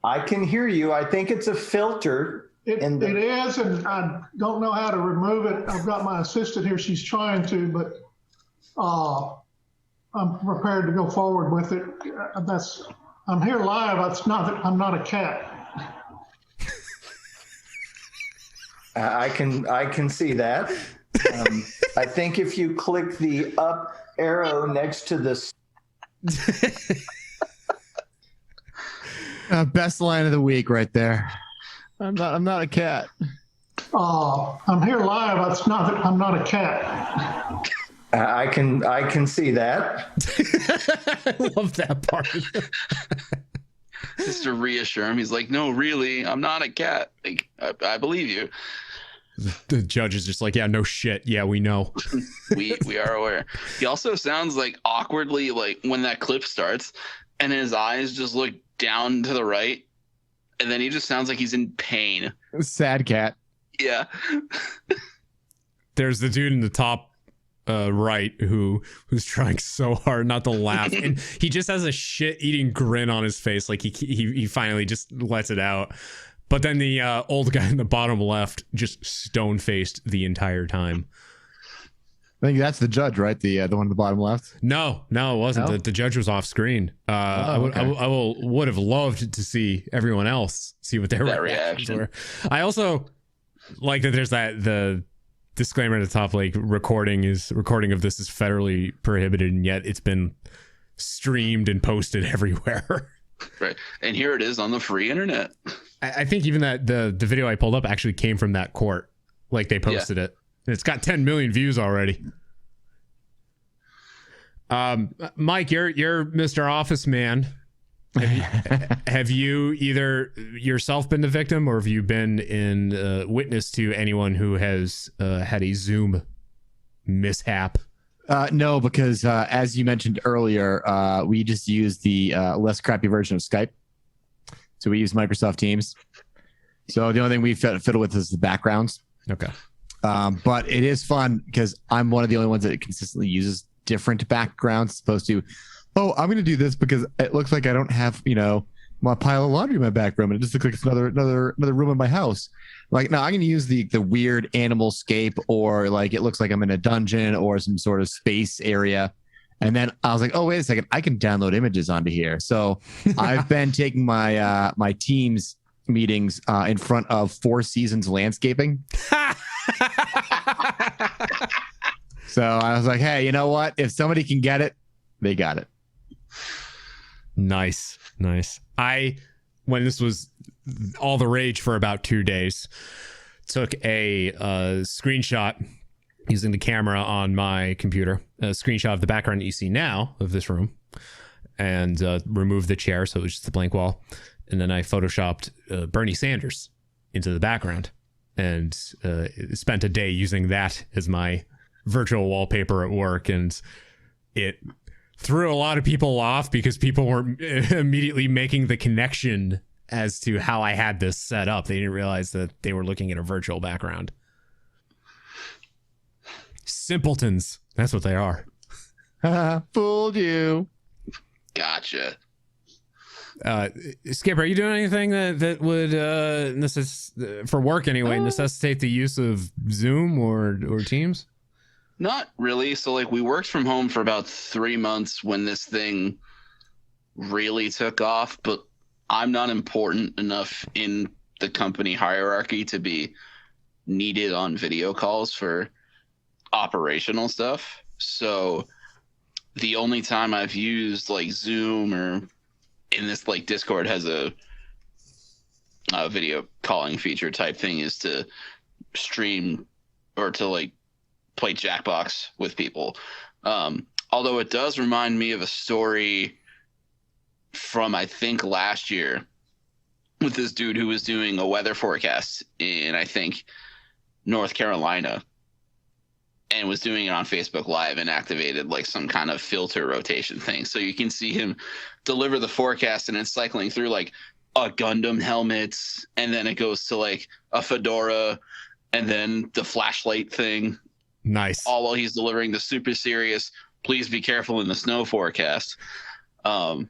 I can hear you. I think it's a filter. It is, and I don't know how to remove it. I've got my assistant here. She's trying to, but I'm prepared to go forward with it. I'm here live. I'm not a cat. I can see that. I think if you click the up arrow next to this. Best line of the week right there. I'm not a cat. I'm here live. I'm not a cat. I can see that. I love that part. Just to reassure him, he's like, "No, really, I'm not a cat. Like, I believe you." The judge is just like, "Yeah, no shit. Yeah, we know." we are aware. He also sounds like awkwardly, like when that clip starts, and his eyes just look down to the right, and then he just sounds like he's in pain. Sad cat. Yeah. There's the dude in the top right who's trying so hard not to laugh, and he just has a shit-eating grin on his face, like he finally just lets it out. But then the old guy in the bottom left just stone-faced the entire time. I think that's the judge, right? The one in the bottom left. No, it wasn't. No? The judge was off screen. I would have loved to see everyone else see what their reactions were. I also like that there's the disclaimer at the top, like recording of this is federally prohibited, and yet it's been streamed and posted everywhere. Right, and here it is on the free internet. I think even that the video I pulled up actually came from that court. Like they posted it. It's got 10 million views already. Mike, you're Mr. Office Man. Have you either yourself been the victim, or have you been in witness to anyone who has had a Zoom mishap? No, because as you mentioned earlier, we just use the less crappy version of Skype. So we use Microsoft Teams. So the only thing we fiddle with is the backgrounds. Okay. But it is fun because I'm one of the only ones that consistently uses different backgrounds, as opposed to, I'm going to do this because it looks like I don't have, my pile of laundry in my back room. And it just looks like it's another room in my house. Like, no, I'm going to use the weird animal scape, or like it looks like I'm in a dungeon or some sort of space area. And then I was like, oh, wait a second, I can download images onto here. So I've been taking my my team's meetings in front of Four Seasons Landscaping. So I was like, hey, you know what? If somebody can get it, they got it. Nice. When this was all the rage for about 2 days, took a screenshot using the camera on my computer, a screenshot of the background that you see now of this room, and removed the chair, so it was just a blank wall. And then I photoshopped Bernie Sanders into the background and spent a day using that as my virtual wallpaper at work. And it threw a lot of people off because people were immediately making the connection as to how I had this set up. They didn't realize that they were looking at a virtual background. Simpletons. That's what they are. Fooled you. Gotcha. Skip, are you doing anything that would for work anyway necessitate the use of Zoom or Teams? Not really. So like we worked from home for about 3 months when this thing really took off, but I'm not important enough in the company hierarchy to be needed on video calls for operational stuff. So the only time I've used like Zoom or in this like Discord has a video calling feature type thing is to stream or to like play Jackbox with people. Although it does remind me of a story from I think last year with this dude who was doing a weather forecast in I think North Carolina and was doing it on Facebook Live and activated like some kind of filter rotation thing. So you can see him deliver the forecast and it's cycling through like a Gundam helmet, and then it goes to like a fedora and then the flashlight thing. Nice. All while he's delivering the super serious, please be careful in the snow forecast. But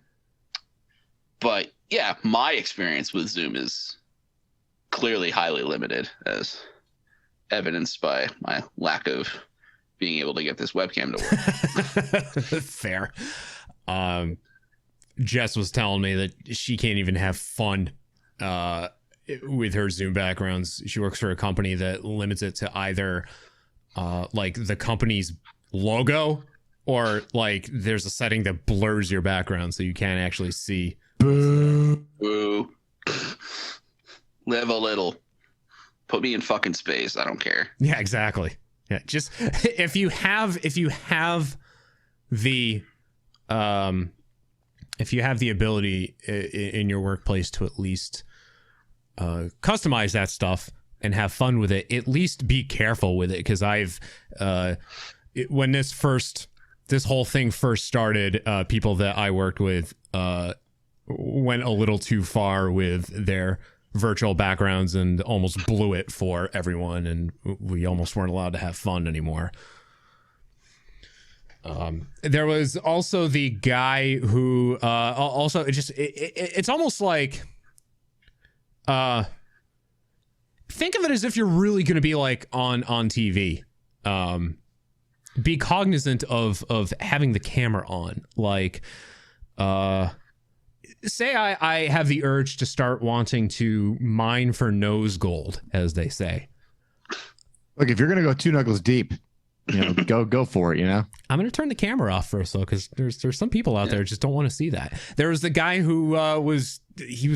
yeah, my experience with Zoom is clearly highly limited, as evidenced by my lack of being able to get this webcam to work. Fair. Jess was telling me that she can't even have fun with her Zoom backgrounds. She works for a company that limits it to either like the company's logo or like there's a setting that blurs your background so you can't actually see. Boo. Boo. Live a little. Put me in fucking space. I don't care. Yeah, exactly. Yeah, just if you have the ability in your workplace to at least customize that stuff and have fun with it, at least be careful with it. Because when this whole thing first started, people that I worked with went a little too far with their virtual backgrounds and almost blew it for everyone, and we almost weren't allowed to have fun anymore. There was also the guy who also it's almost like think of it as if you're really going to be like on TV. Be cognizant of having the camera on, like say I have the urge to start wanting to mine for nose gold, as they say. Look, if you're gonna go 2 knuckles deep, go for it. I'm gonna turn the camera off first though, because there's some people out there who just don't want to see that. There was the guy who was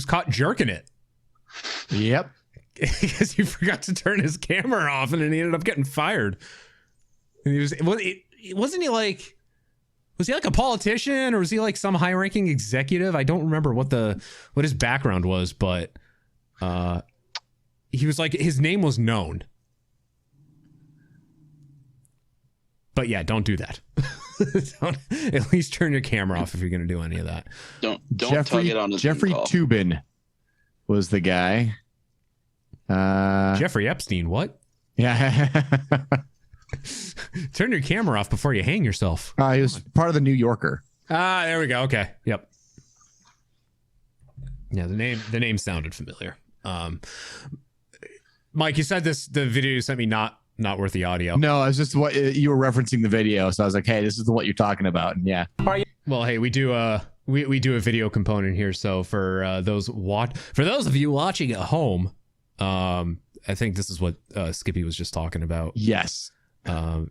caught jerking it. Yep. Because he forgot to turn his camera off, and then he ended up getting fired. And wasn't he like? Was he like a politician, or was he like some high-ranking executive? I don't remember what his background was, but he was like, his name was known. But yeah, don't do that. At least turn your camera off if you're going to do any of that. Don't tug it on his Jeffrey Toobin was the guy. Jeffrey Epstein, what? Yeah. Turn your camera off before you hang yourself. He was part of the New Yorker. There we go. Okay. Yep. Yeah, the name sounded familiar. Mike, you said the video you sent me not not worth the audio. No, it's just what you were referencing the video. So I was like, hey, this is what you're talking about. And yeah. Well, hey, we do a video component here. So for those of you watching at home, I think this is what Skippy was just talking about. Yes.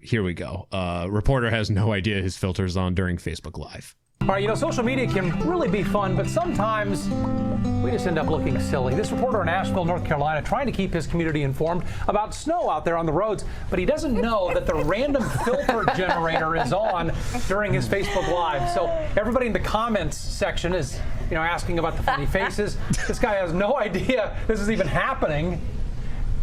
Here we go. Reporter has no idea his filter's on during Facebook Live. All right, social media can really be fun, but sometimes we just end up looking silly. This reporter in Asheville, North Carolina, trying to keep his community informed about snow out there on the roads, but he doesn't know that the random filter generator is on during his Facebook Live. So everybody in the comments section is, asking about the funny faces. This guy has no idea this is even happening.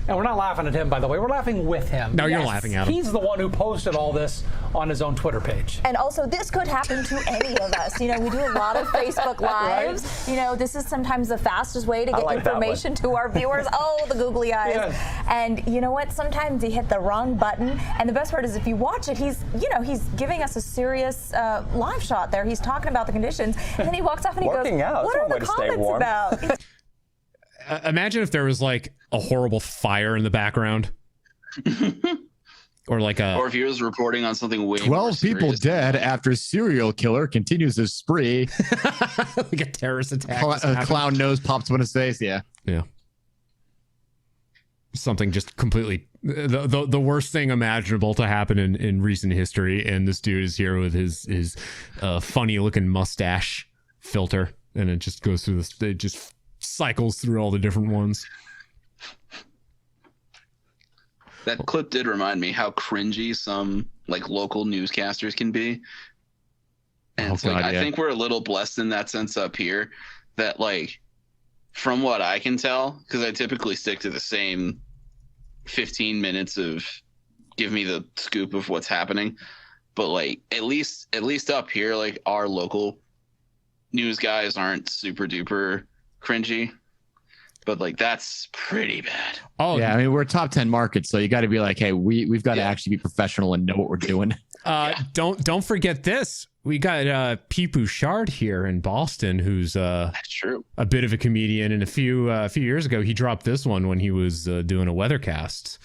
And we're not laughing at him, by the way. We're laughing with him. No, you're laughing at him. He's the one who posted all this on his own Twitter page. And also, this could happen to any of us. We do a lot of Facebook Lives. Right? This is sometimes the fastest way to get information to our viewers. Oh, the googly eyes. Yes. And you know what? Sometimes you hit the wrong button. And the best part is if you watch it, he's giving us a serious live shot there. He's talking about the conditions. And then he walks off and he goes, what are the comments about? Imagine if there was like a horrible fire in the background. Or if he was reporting on something way 12 people dead after serial killer continues his spree. Like a terrorist attack. A clown nose pops up in his face. Yeah. Something just completely the worst thing imaginable to happen in recent history, and this dude is here with his funny looking mustache filter, and it just goes through this. It just cycles through all the different ones. That clip did remind me how cringy some local newscasters can be. And I think we're a little blessed in that sense up here that from what I can tell, because I typically stick to the same 15 minutes of give me the scoop of what's happening. But at least up here, our local news guys aren't super duper cringy. But that's pretty bad. Oh yeah, I mean we're a top 10 market, so you got to be hey, we've got to actually be professional and know what we're doing. Don't forget this. We got Pete Bouchard here in Boston, who's that's true, a bit of a comedian. And a few years ago, he dropped this one when he was doing a weathercast.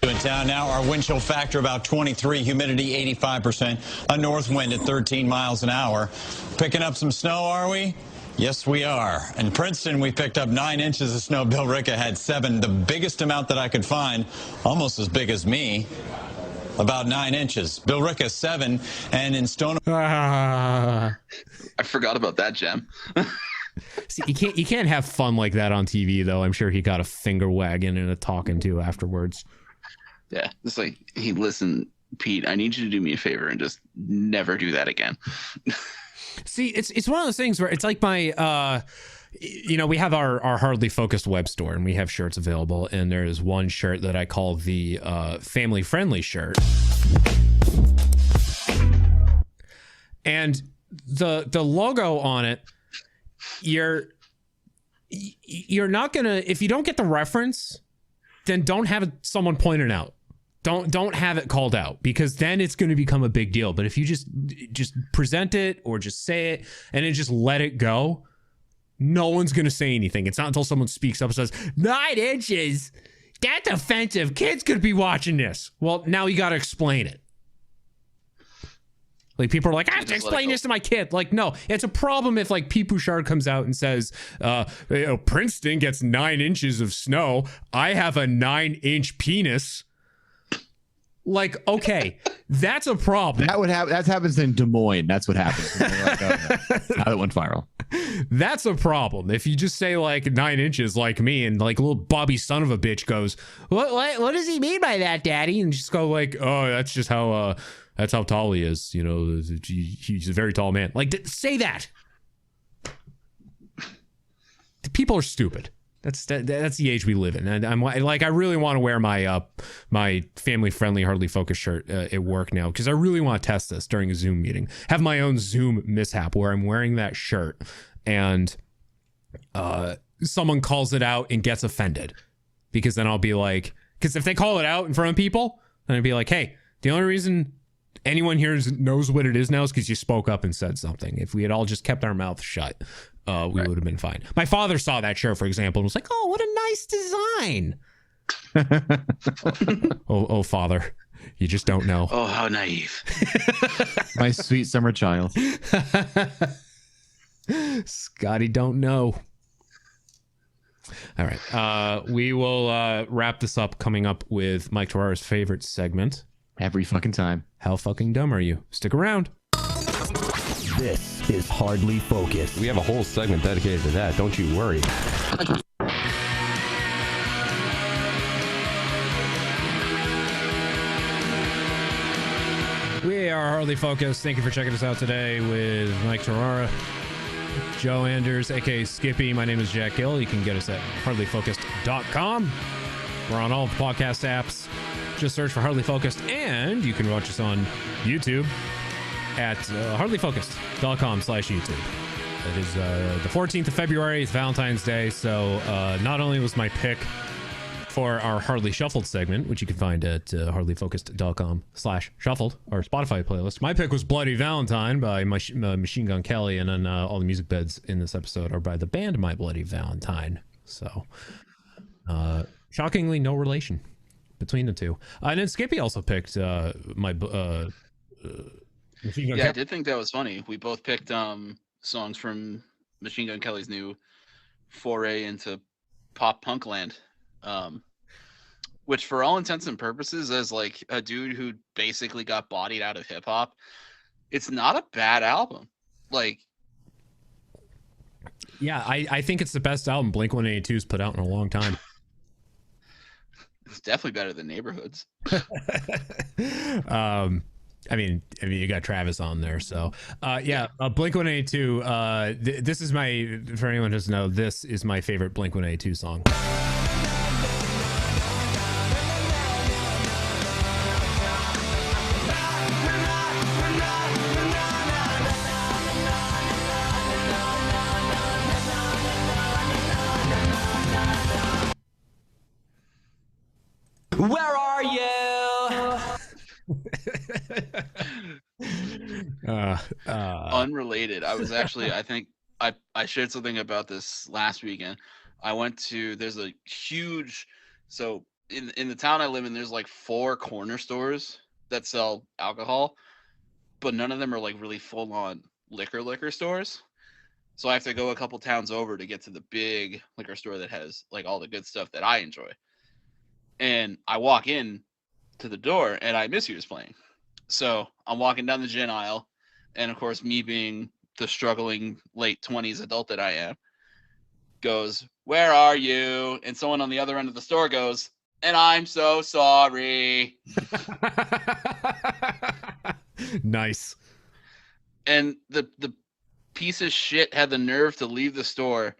In town now, our wind chill factor about 23, humidity 85%, a north wind at 13 miles an hour. Picking up some snow, are we? Yes, we are. In Princeton, we picked up 9 inches of snow. Bill Ricca had 7, the biggest amount that I could find, almost as big as me, about 9 inches. Bill Ricca 7, and in Stone. I forgot about that, Gem. See, you can't have fun like that on TV, though. I'm sure he got a finger wagging and a talking to afterwards. Yeah, it's hey, listen, Pete, I need you to do me a favor and just never do that again. See, it's one of those things where it's like my, we have our Hardly Focused web store, and we have shirts available. And there's one shirt that I call the family friendly shirt. And the logo on it, you're not gonna, if you don't get the reference, then don't have someone point it out. Don't have it called out, because then it's going to become a big deal. But if you just present it or just say it and then just let it go, no one's going to say anything. It's not until someone speaks up and says, 9 inches, that's offensive. Kids could be watching this. Well, now you got to explain it. People are like, I have to explain this to my kid. No, it's a problem if Pete Bouchard comes out and says, Princeton gets 9 inches of snow. I have a 9-inch penis. Okay, that's a problem. That happens in Des Moines. That's what happens. Now it went viral. That's a problem. If you just say 9 inches like me, and little Bobby son of a bitch goes, what does he mean by that, Daddy? And just go oh, that's just how that's how tall he is. He's a very tall man. Say that. People are stupid. That's the age we live in, and I'm I really want to wear my my family friendly Hardly Focused shirt at work now, because I really want to test this during a Zoom meeting. Have my own Zoom mishap where I'm wearing that shirt and someone calls it out and gets offended, because then I'll be because if they call it out in front of people, then I'd be hey, the only reason anyone here knows what it is now is because you spoke up and said something. If we had all just kept our mouth shut, we would have been fine. My father saw that shirt, for example, and was oh, what a nice design. oh, Father, you just don't know. Oh, how naive. My sweet summer child. Scotty don't know. All right. We will wrap this up coming up with Mike Terrara's favorite segment. Every fucking time. How fucking dumb are you? Stick around. This is Hardly Focused. We have a whole segment dedicated to that. Don't you worry. We are Hardly Focused. Thank you for checking us out today with Mike Terrara, Joe Anders, aka Skippy. My name is Jack Gill. You can get us at hardlyfocused.com. We're on all the podcast apps. Just search for Hardly Focused, and you can watch us on YouTube at hardlyfocused.com/YouTube. It is the 14th of February. It's Valentine's Day, so not only was my pick for our Hardly Shuffled segment, which you can find at hardlyfocused.com/shuffled, our Spotify playlist. My pick was Bloody Valentine by Machine Gun Kelly, and then all the music beds in this episode are by the band My Bloody Valentine. So, shockingly, no relation between the two. And then Skippy also picked Machine Gun Kelly. I did think that was funny. We both picked songs from Machine Gun Kelly's new foray into pop punk land. Which for all intents and purposes, as like a dude who basically got bodied out of hip hop, it's not a bad album. Like, yeah, I think it's the best album Blink-182's put out in a long time. It's definitely better than Neighborhoods. I mean, you got Travis on there, so Blink-182. This is my, for anyone who doesn't know, this is my favorite Blink-182 song. Where are you? Unrelated. I was actually, I think I shared something about this last weekend. I went to, there's a huge, so in the town I live in, there's like 4 corner stores that sell alcohol, but none of them are like really full on liquor stores. So I have to go a couple towns over to get to the big liquor store that has like all the good stuff that I enjoy. And I walk in to the door and I Miss You is playing. So I'm walking down the gin aisle, and of course, me being the struggling late 20s adult that I am, goes, "Where are you?" And someone on the other end of the store goes, "And I'm so sorry." Nice. And the piece of shit had the nerve to leave the store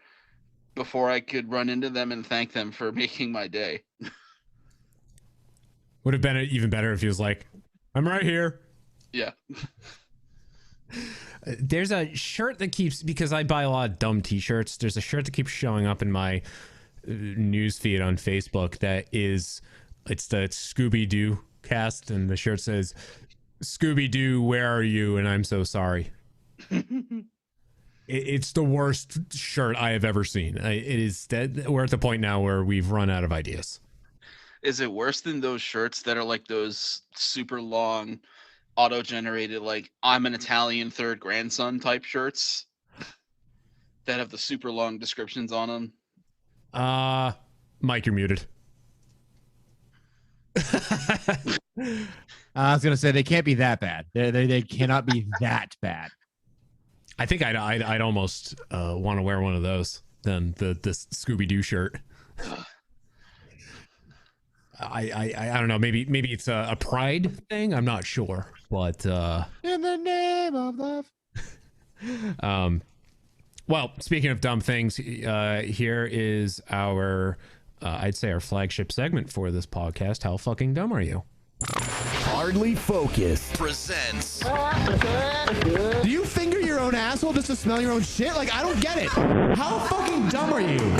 before I could run into them and thank them for making my day. Would have been even better if he was like, "I'm right here." Yeah. There's a shirt that keeps, because I buy a lot of dumb t-shirts, there's a shirt that keeps showing up in my news feed on Facebook that is, it's the Scooby-Doo cast, and the shirt says, "Scooby-Doo, where are you? And I'm so sorry." It's the worst shirt I have ever seen. It is that we're at the point now where we've run out of ideas. Is it worse than those shirts that are like those super long auto-generated, like "I'm an Italian third grandson" type shirts that have the super long descriptions on them? Mike, you're muted. I was gonna say they can't be that bad. They cannot be that bad. I think I'd almost want to wear one of those than this Scooby-Doo shirt. I don't know. Maybe it's a pride thing. I'm not sure, but in the name of love. Well, speaking of dumb things, here is our I'd say our flagship segment for this podcast. How fucking dumb are you? Hardly Focused presents. Do you finger your own asshole just to smell your own shit? Like, I don't get it. How fucking dumb are you?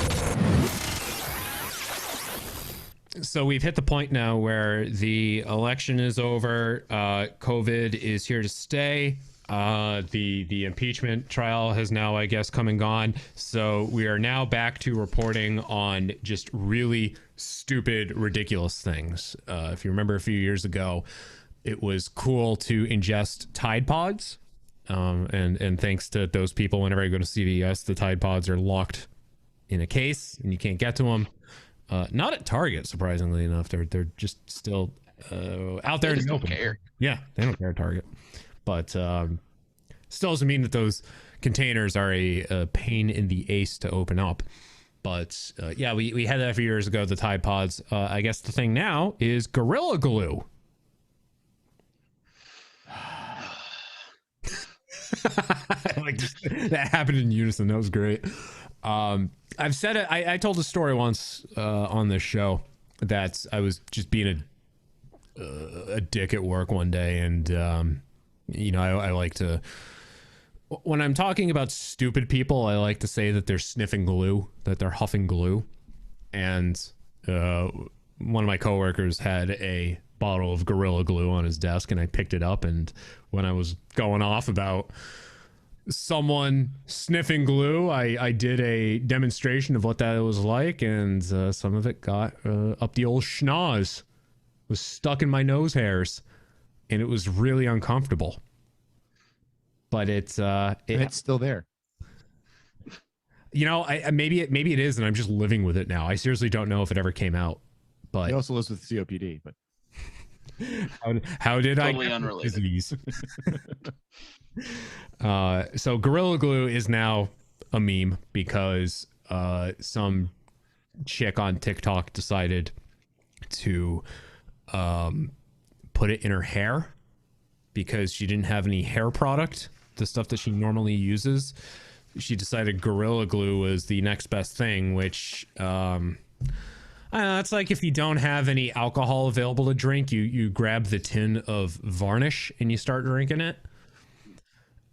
So we've hit the point now where the election is over. COVID is here to stay. The impeachment trial has now, I guess, come and gone. So we are now back to reporting on just really stupid, ridiculous things. If you remember a few years ago, it was cool to ingest Tide Pods. And thanks to those people, whenever I go to CVS, the Tide Pods are locked in a case and you can't get to them. Not at Target, surprisingly enough. They're just still out there. They just don't care. Yeah, they don't care at Target. But still doesn't mean that those containers are a pain in the ace to open up. But yeah, we had that a few years ago, the Tide Pods. I guess the thing now is Gorilla Glue. Like that happened in unison. That was great. I've said it. I told a story once on this show that I was just being a dick at work one day, and you know, I like to, when I'm talking about stupid people, I like to say that they're sniffing glue, that they're huffing glue. And one of my coworkers had a bottle of Gorilla Glue on his desk, and I picked it up, and when I was going off about someone sniffing glue, I did a demonstration of what that was like, and some of it got up the old schnoz, was stuck in my nose hairs, and it was really uncomfortable. But it's still there. You know, maybe it is, and I'm just living with it now. I seriously don't know if it ever came out. But he also lives with COPD. But how did totally I get unrelated. Disease? So Gorilla Glue is now a meme because some chick on TikTok decided to put it in her hair because she didn't have any hair product, the stuff that she normally uses. She decided Gorilla Glue was the next best thing, which I don't know, it's like if you don't have any alcohol available to drink, you grab the tin of varnish and you start drinking it.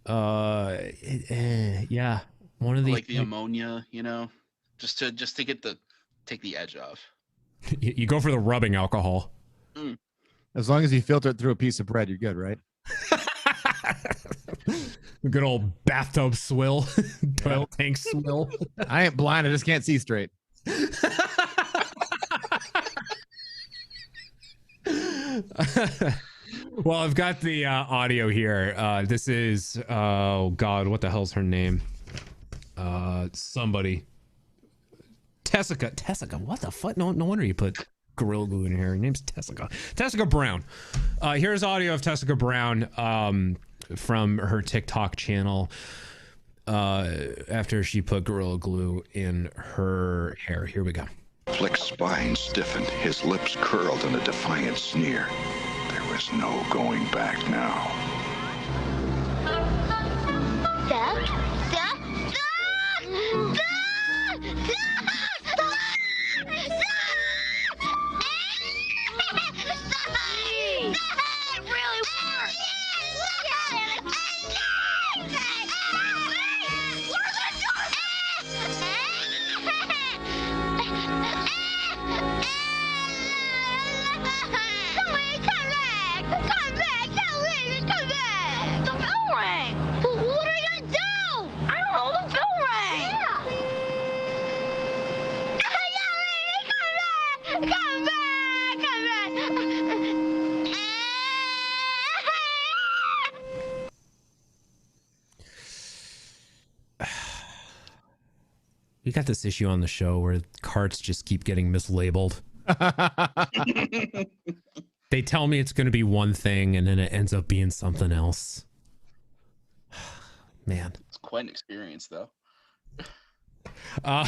Yeah, one of the like the ammonia, you know, just to take the edge off. You go for the rubbing alcohol. As long as you filter it through a piece of bread, you're good, right? Good old bathtub swill, toilet tank swill. I ain't blind, I just can't see straight. Well, I've got the audio here. This is, oh God, what the hell's her name? Somebody. Tessica, what the fuck? No wonder you put Gorilla Glue in here. Her name's Tessica Brown. Here's audio of Tessica Brown from her TikTok channel after she put Gorilla Glue in her hair. Here we go. Flick's spine stiffened, his lips curled in a defiant sneer. There was no going back now. We got this issue on the show where carts just keep getting mislabeled. They tell me it's going to be one thing and then it ends up being something else. Man. It's quite an experience, though. I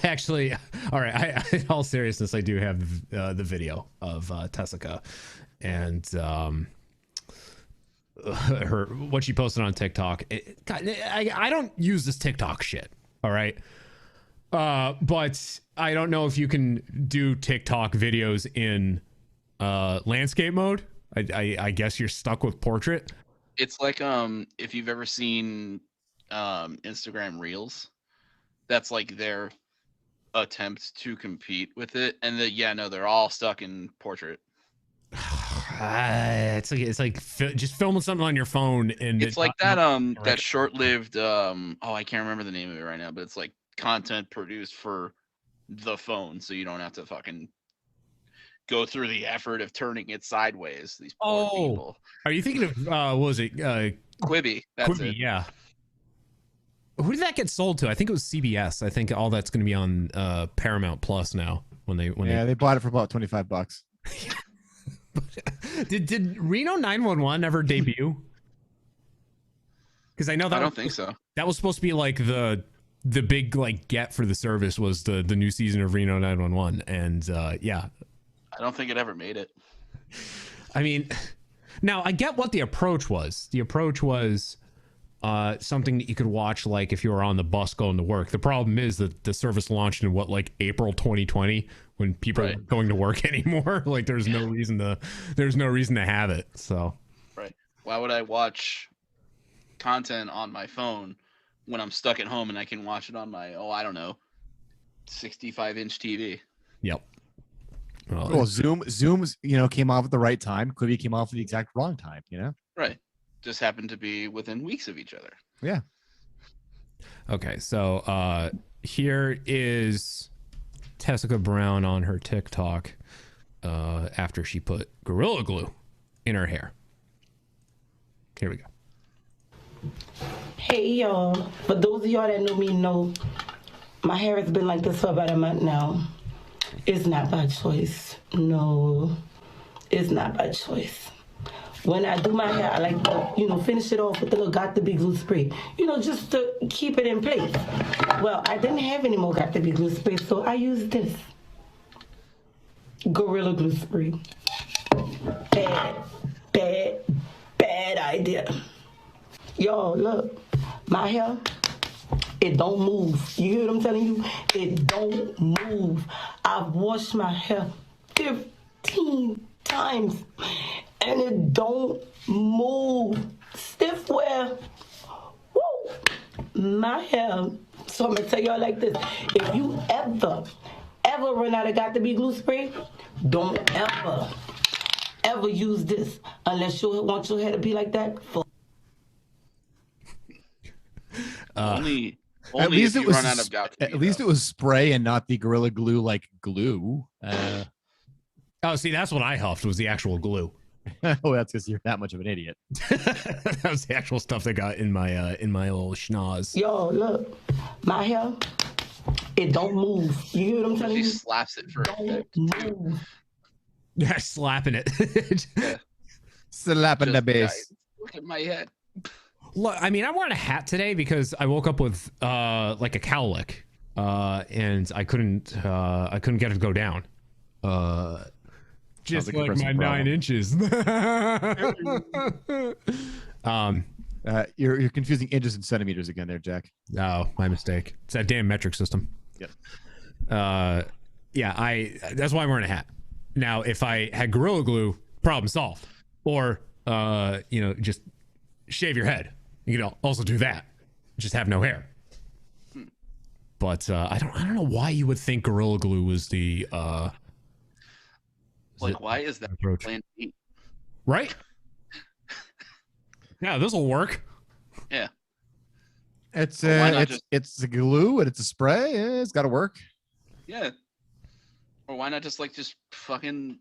actually, all right, in all seriousness, I do have the video of Tessica and what she posted on TikTok. I don't use this TikTok shit, all right? But I don't know if you can do TikTok videos in landscape mode. I guess you're stuck with portrait. It's like if you've ever seen Instagram Reels, that's like their attempt to compete with it. And they're all stuck in portrait. It's like just filming something on your phone, and it's like that that short-lived I can't remember the name of it right now, but it's like content produced for the phone, so you don't have to fucking go through the effort of turning it sideways. These poor people. Are you thinking of what was it? Quibi. That's Quibi, it. yeah. Who did that get sold to? I think it was CBS. I think all that's going to be on Paramount Plus now. They bought it for about $25. Did Reno 911 ever debut? Because I know that I don't think so. That was supposed to be like the big like get for the service was the new season of Reno 911, and yeah. I don't think it ever made it. I mean, now I get what the approach was. The approach was something that you could watch like if you were on the bus going to work. The problem is that the service launched in like April 2020 when people aren't going to work anymore. Like there's no reason to have it. So right. Why would I watch content on my phone when I'm stuck at home and I can watch it on my 65-inch TV? Yep. Well, Zoom's came off at the right time. Quibi came off at the exact wrong time. Right. Just happened to be within weeks of each other. Yeah. Okay, so here is Tessica Brown on her TikTok after she put Gorilla Glue in her hair. Here we go. Hey y'all, for those of y'all that know me know my hair has been like this for about a month now. It's not by choice. No, it's not by choice. When I do my hair, I like to, finish it off with a little Got to Be glue spray, just to keep it in place. Well, I didn't have any more Got to Be glue spray, so I used this Gorilla Glue spray. Bad idea. Y'all, look, my hair, it don't move. You hear what I'm telling you? It don't move. I've washed my hair 15 times and it don't move. Stiff wear. Woo! My hair. So I'm gonna tell y'all like this. If you ever run out of Got to Be glue spray, don't ever use this unless you want your hair to be like that. Only at least if it was run out of Got to Be, at least it was spray and not the Gorilla Glue like glue. Oh, see, that's what I huffed was the actual glue. Oh, that's because you're that much of an idiot. That was the actual stuff that got in my little schnoz. Yo, look, my hair, it don't move. You hear what I'm telling you? She slaps it for don't move. Yeah, slapping it. Yeah. Slapping the base. Look at my head. Look, I mean, I'm wearing a hat today because I woke up with like a cowlick, and I couldn't get it to go down. Just like my 9 inches. You're confusing inches and centimeters again there, Jack. Oh, my mistake. It's that damn metric system. Yep. Yeah, that's why I'm wearing a hat. Now, if I had Gorilla Glue, problem solved. Or, just shave your head. You can also do that. Just have no hair. But I don't know why you would think Gorilla Glue was the why is that approach? Plan B? Right? Yeah, this will work. Yeah. It's it's a glue and it's a spray. Yeah, it's got to work. Yeah. Or why not just fucking?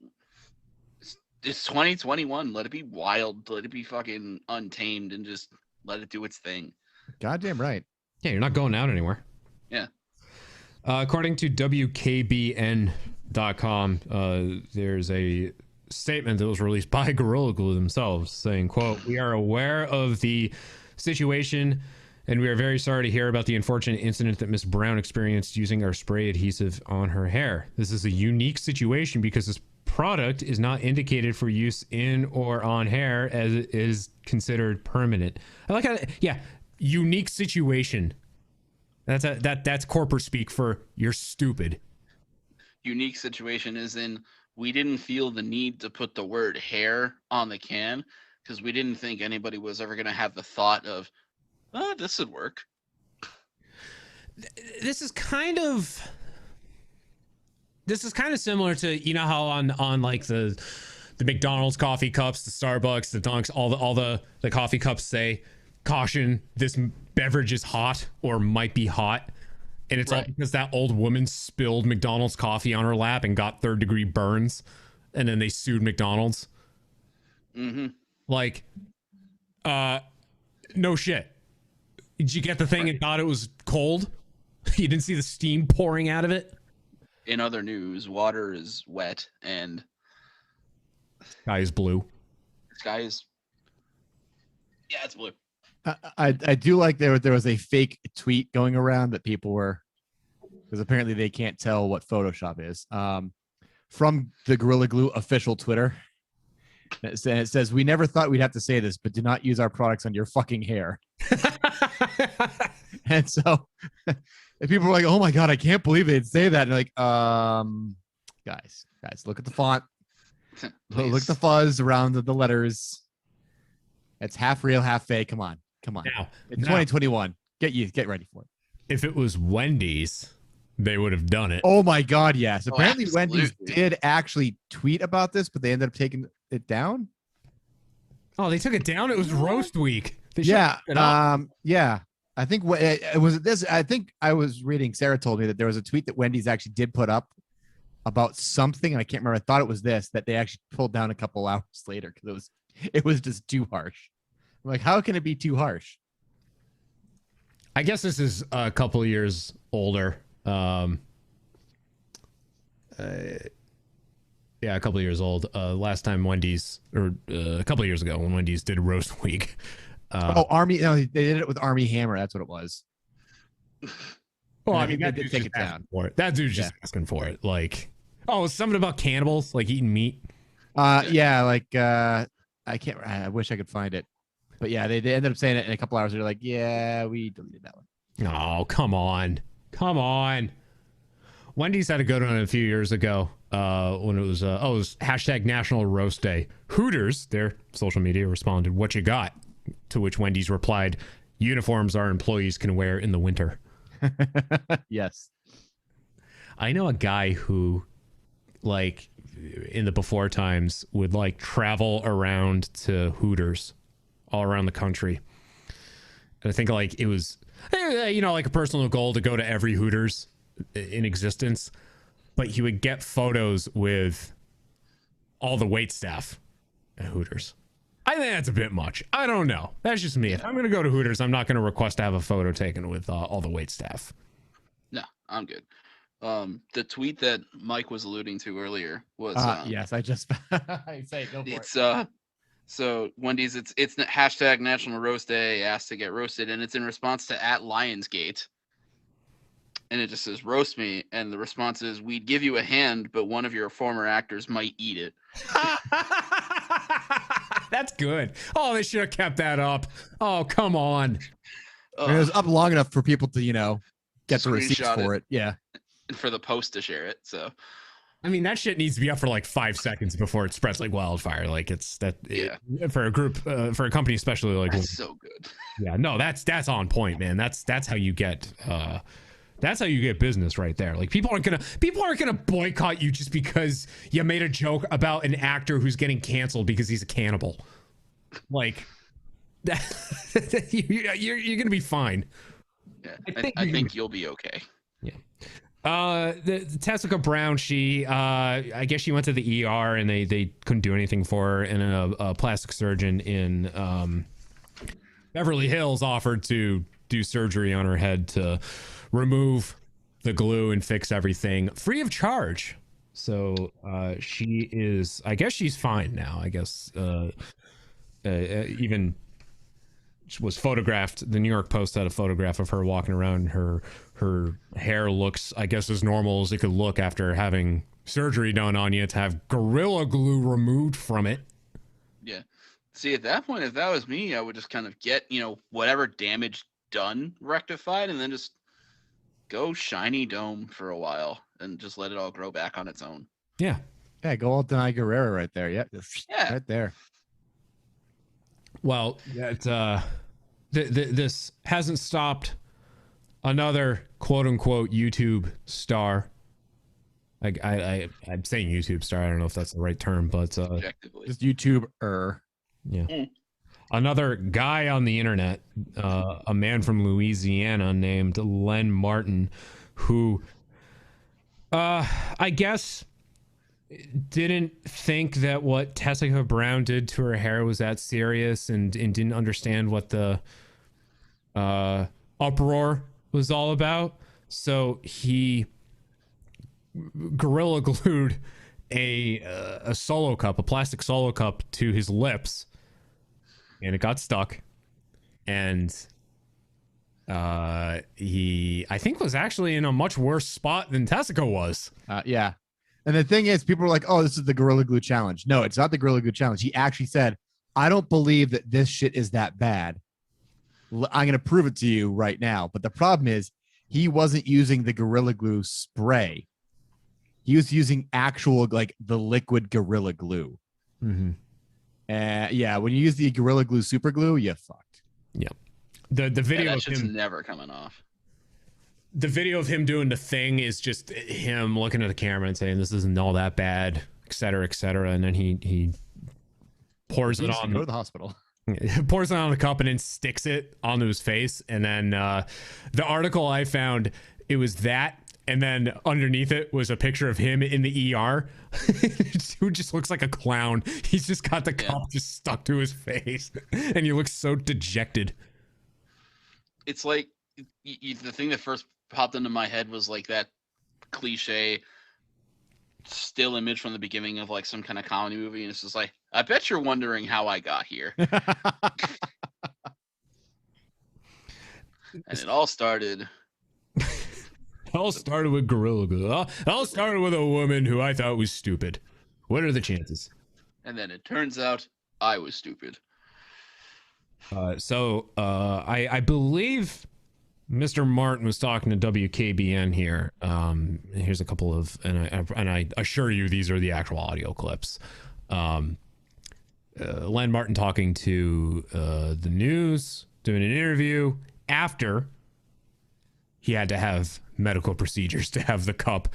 It's 2021. Let it be wild. Let it be fucking untamed, and just let it do its thing. Goddamn right. Yeah, you're not going out anywhere. Yeah. According to WKBN.com, there's a statement that was released by Gorilla Glue themselves saying, quote, "We are aware of the situation and we are very sorry to hear about the unfortunate incident that Miss Brown experienced using our spray adhesive on her hair. This is a unique situation because this product is not indicated for use in or on hair as it is considered permanent." I like how, yeah, unique situation. That's corporate speak for you're stupid. Unique situation is in we didn't feel the need to put the word hair on the can because we didn't think anybody was ever going to have the thought of, oh, this would work. This is kind of similar to, how on like the the McDonald's coffee cups, the Starbucks, the Dunks, all the coffee cups say, caution, this beverage is hot or might be hot. And it's all because that old woman spilled McDonald's coffee on her lap and got 3rd-degree burns. And then they sued McDonald's. Mm-hmm. Like, no shit. Did you get the thing and thought it was cold? You didn't see the steam pouring out of it? In other news, water is wet and sky is blue. Sky is, yeah, it's blue. I do like there was a fake tweet going around that people were, because apparently they can't tell what Photoshop is. From the Gorilla Glue official Twitter. It says, "We never thought we'd have to say this, but do not use our products on your fucking hair." And so and people were like, "Oh my God, I can't believe they'd say that." And like, guys, look at the font. Look at the fuzz around the letters. It's half real, half fake. Come on. Now, it's 2021. Get ready for it. If it was Wendy's, they would have done it. Oh my God, yes. Apparently Wendy's did actually tweet about this, but they ended up taking it down. Oh, they took it down? It was roast week. Yeah. I think it was this. I think I was reading, Sarah told me that there was a tweet that Wendy's actually did put up about something, and I can't remember. I thought it was this, that they actually pulled down a couple hours later because it was just too harsh. I'm like, how can it be too harsh? I guess this is a couple of years older. Yeah, a couple of years old. Last time Wendy's, or a couple of years ago when Wendy's did roast week. Army. No, they did it with Army Hammer. That's what it was. Well, I mean, that dude's take it down for it. That dude's just asking for it. Like, oh, it's something about cannibals, like eating meat. Yeah, like I can't. I wish I could find it, but yeah, they ended up saying it in a couple hours. They're like, yeah, we deleted that one. Oh, come on. Wendy's had a good one a few years ago when it was it was hashtag National Roast Day. Hooters, their social media, responded, "What you got?" To which Wendy's replied, "Uniforms our employees can wear in the winter." Yes. I know a guy who, like, in the before times would like travel around to Hooters all around the country. And I think like it was, like a personal goal to go to every Hooters in existence, but he would get photos with all the wait staff at Hooters. I think that's a bit much. I don't know. That's just me. If I'm going to go to Hooters, I'm not going to request to have a photo taken with all the wait staff. No, I'm good. The tweet that Mike was alluding to earlier was yes, I just I say go for it. So Wendy's, it's hashtag National Roast Day, asked to get roasted, and it's in response to @Lionsgate, and it just says roast me, and the response is, "We'd give you a hand, but one of your former actors might eat it." That's good. Oh, they should have kept that up. Oh, come on. It was up long enough for people to get the receipts for it. Yeah. And for the Post to share it. So, I mean, that shit needs to be up for like 5 seconds before it spreads like wildfire. Like it's that for a group, for a company, especially like that's so good. Yeah, no, that's on point, man. That's how you get business right there. Like people aren't gonna boycott you just because you made a joke about an actor who's getting canceled because he's a cannibal. Like you're gonna be fine. Yeah, I think you'll be okay. Yeah. The Tessica Brown, I guess she went to the ER and they couldn't do anything for her, and a plastic surgeon in Beverly Hills offered to do surgery on her head to remove the glue and fix everything free of charge. So she is, I guess she's fine now. I guess even was photographed. The New York Post had a photograph of her walking around. Her hair looks, I guess, as normal as it could look after having surgery done on you to have Gorilla Glue removed from it. Yeah. See, at that point, if that was me, I would just kind of get, whatever damage done rectified, and then just go shiny dome for a while and just let it all grow back on its own. Yeah. Yeah, go all Denai Guerrero right there. Yeah. Right there. Well, this hasn't stopped another quote unquote YouTube star I'm saying YouTube star. I don't know if that's the right term, but just YouTuber. Yeah. Another guy on the internet, a man from Louisiana named Len Martin, who I guess didn't think that what Tessica Brown did to her hair was that serious, and didn't understand what the uproar was all about. So he gorilla glued a solo cup, a plastic solo cup, to his lips, and it got stuck. And he, I think, was actually in a much worse spot than Tessica was. Yeah. And the thing is, people are like, oh, this is the Gorilla Glue challenge. No, it's not the Gorilla Glue challenge. He actually said, I don't believe that this shit is that bad. I'm going to prove it to you right now. But the problem is, he wasn't using the Gorilla Glue spray. He was using actual, like, the liquid Gorilla Glue. Mm-hmm. Yeah, when you use the Gorilla Glue super glue, you fucked. Yep. The video that of him never coming off. The video of him doing the thing is just him looking at the camera and saying, this isn't all that bad, et cetera, et cetera. And then he pours it on. Go to the hospital. Pours it on the cup and then sticks it onto his face. And then the article I found, it was that. And then underneath it was a picture of him in the ER, who just looks like a clown. He's just got the cup just stuck to his face, and he looks so dejected. It's like the thing that first popped into my head was like that cliche still image from the beginning of like some kind of comedy movie, and it's just like, I bet you're wondering how I got here. And it all started. It all started with Gorilla Glue. It all started with a woman who I thought was stupid. What are the chances? And then it turns out I was stupid. I believe Mr. Martin was talking to WKBN here. Here's a couple of, and I assure you these are the actual audio clips. Len Martin talking to the news, doing an interview after he had to have medical procedures to have the cup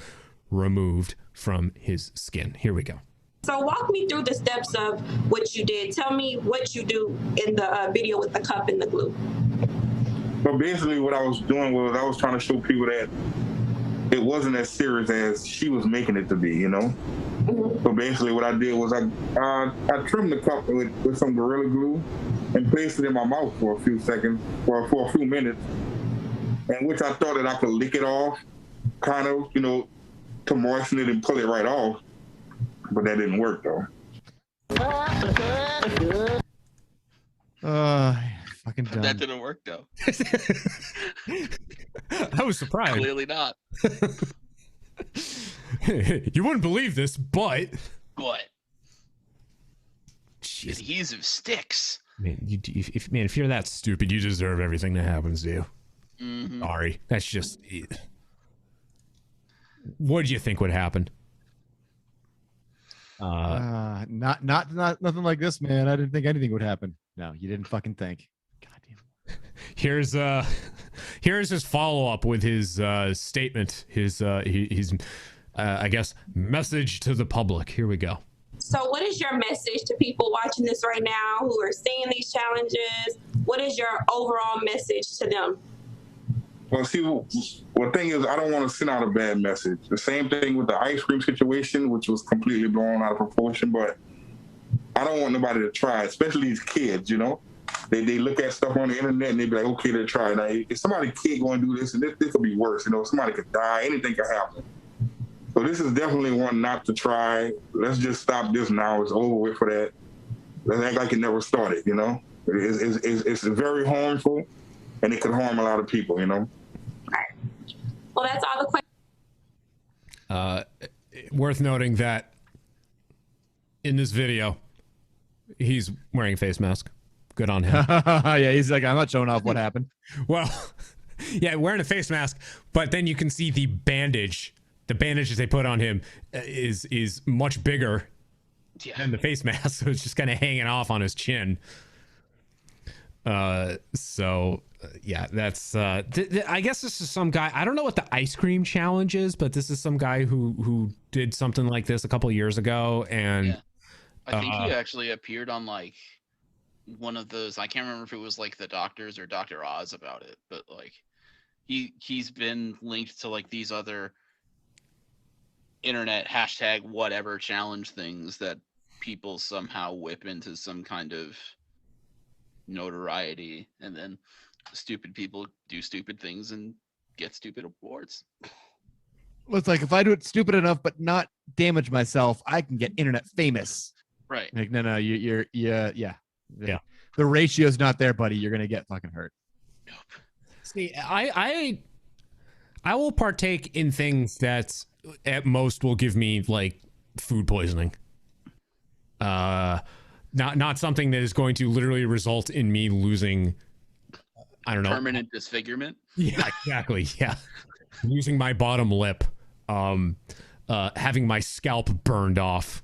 removed from his skin. Here we go. So walk me through the steps of what you did. Tell me what you do in the video with the cup and the glue. But basically what I was doing was I was trying to show people that it wasn't as serious as she was making it to be, you know? Mm-hmm. So basically what I did was I trimmed the cup with some Gorilla Glue and placed it in my mouth for a few seconds, or for a few minutes, in which I thought that I could lick it off, kind of, you know, to moisten it and pull it right off. But that didn't work, though. Fucking dumb. That didn't work, though. I was surprised. Clearly not. You wouldn't believe this, but... What? Adhesive sticks. Man, if you're that stupid, you deserve everything that happens to you. Mm-hmm. Sorry. That's just... What did you think would happen? Not nothing like this, man. I didn't think anything would happen. No, you didn't fucking think. Here's his follow-up with his statement, his I guess message to the public. Here we go. So what is your message to people watching this right now who are seeing these challenges? What is your overall message to them? Well, see, the thing is, I don't want to send out a bad message. The same thing with the ice cream situation, which was completely blown out of proportion, but I don't want nobody to try, especially these kids, you know? They look at stuff on the internet and they be like, okay, they're trying. Now, if somebody's kid going to do this, and this could be worse, you know? Somebody could die, anything could happen. So this is definitely one not to try. Let's just stop this now. It's over with for that. Let's act like it never started, you know? It's very harmful, and it could harm a lot of people, you know? Well, that's all the questions. Worth noting that in this video, he's wearing a face mask. Good on him. Yeah, he's like, I'm not showing off what happened. Well, yeah, wearing a face mask, but then you can see the bandage. The bandages they put on him is much bigger than the face mask, so it's just kind of hanging off on his chin. Yeah, that's I guess this is some guy. I don't know what the ice cream challenge is, but this is some guy who did something like this a couple years ago, and I think he actually appeared on like one of those. I can't remember if it was like the Doctors or Dr. Oz about it, but like he's been linked to like these other internet hashtag whatever challenge things that people somehow whip into some kind of notoriety, and then stupid people do stupid things and get stupid awards. Well, it's like, if I do it stupid enough but not damage myself, I can get internet famous. Right. Like, no, you're yeah. The ratio's not there, buddy. You're gonna get fucking hurt. Nope. See, I will partake in things that at most will give me like food poisoning. Not something that is going to literally result in me losing, I don't know, permanent disfigurement. Yeah, exactly. Yeah, losing my bottom lip, having my scalp burned off.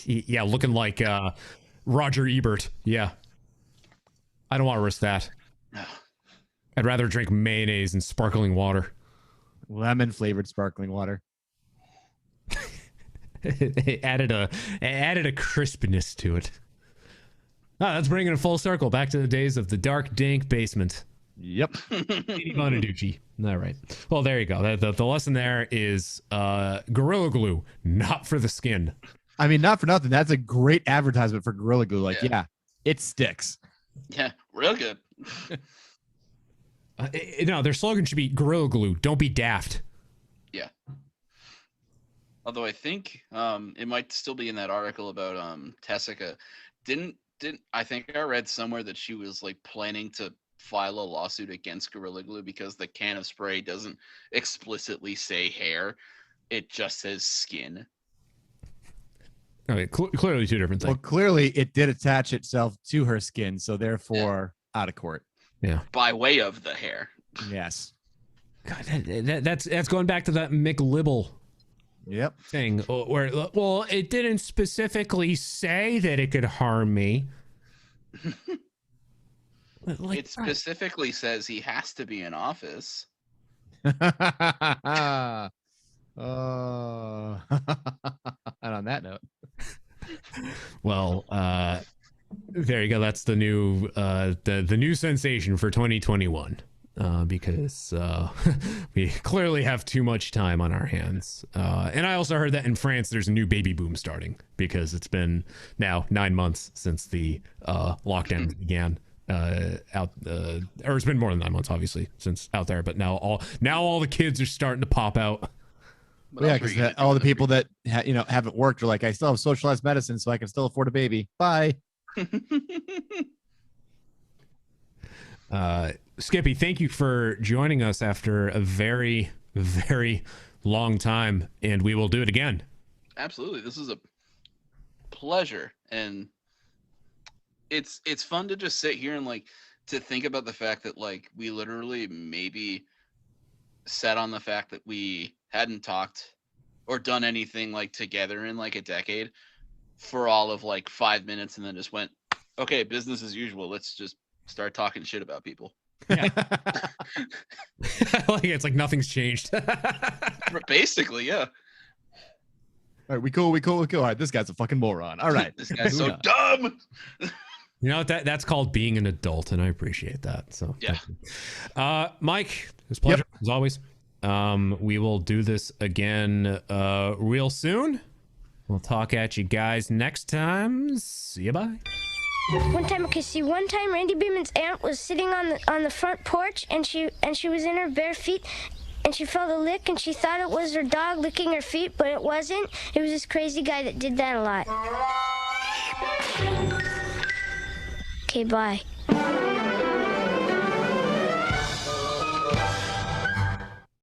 Yeah, looking like Roger Ebert. Yeah, I don't want to risk that. No. I'd rather drink mayonnaise and sparkling water. Lemon flavored sparkling water. It added a crispness to it. That's bringing it full circle back to the days of the dark, dank basement. Yep. Bonaducci. All right. Well, there you go. The lesson there is Gorilla Glue, not for the skin. I mean, not for nothing. That's a great advertisement for Gorilla Glue. Like, yeah it sticks. Yeah, real good. No, their slogan should be Gorilla Glue. Don't be daft. Yeah. Although I think it might still be in that article about Tessica. Didn't I think I read somewhere that she was like planning to file a lawsuit against Gorilla Glue because the can of spray doesn't explicitly say hair. It just says skin. Okay, clearly two different things. Well, clearly it did attach itself to her skin, so therefore out of court. Yeah. By way of the hair. Yes. God, that's going back to that McLibble thing where, well, it didn't specifically say that it could harm me. Like, it specifically says he has to be in office. Oh. And on that note. Well, there you go. That's the new the new sensation for 2021. Because we clearly have too much time on our hands. And I also heard that in France there's a new baby boom starting because it's been now 9 months since the lockdown began or it's been more than 9 months obviously since out there, but now all the kids are starting to pop out. Well, yeah, because all the people that haven't worked are like, I still have socialized medicine, so I can still afford a baby. Bye. Skippy, thank you for joining us after a very, very long time, and we will do it again. Absolutely, this is a pleasure, and it's fun to just sit here and like to think about the fact that like we literally maybe sat on the fact that we hadn't talked or done anything like together in like a decade for all of like 5 minutes, and then just went, okay, business as usual. Let's just start talking shit about people. Yeah. Like it's like nothing's changed. Basically, yeah. All right, we cool. All right, this guy's a fucking moron. All right. This guy's so dumb. You know what? That's called being an adult, and I appreciate that. So yeah. Mike, it's a pleasure as always. We will do this again real soon. We'll talk at you guys next time. See you, bye. One time Randy Beeman's aunt was sitting on the front porch, and she was in her bare feet, and she felt a lick, and she thought it was her dog licking her feet, but it wasn't. It was this crazy guy that did that a lot. Okay, bye.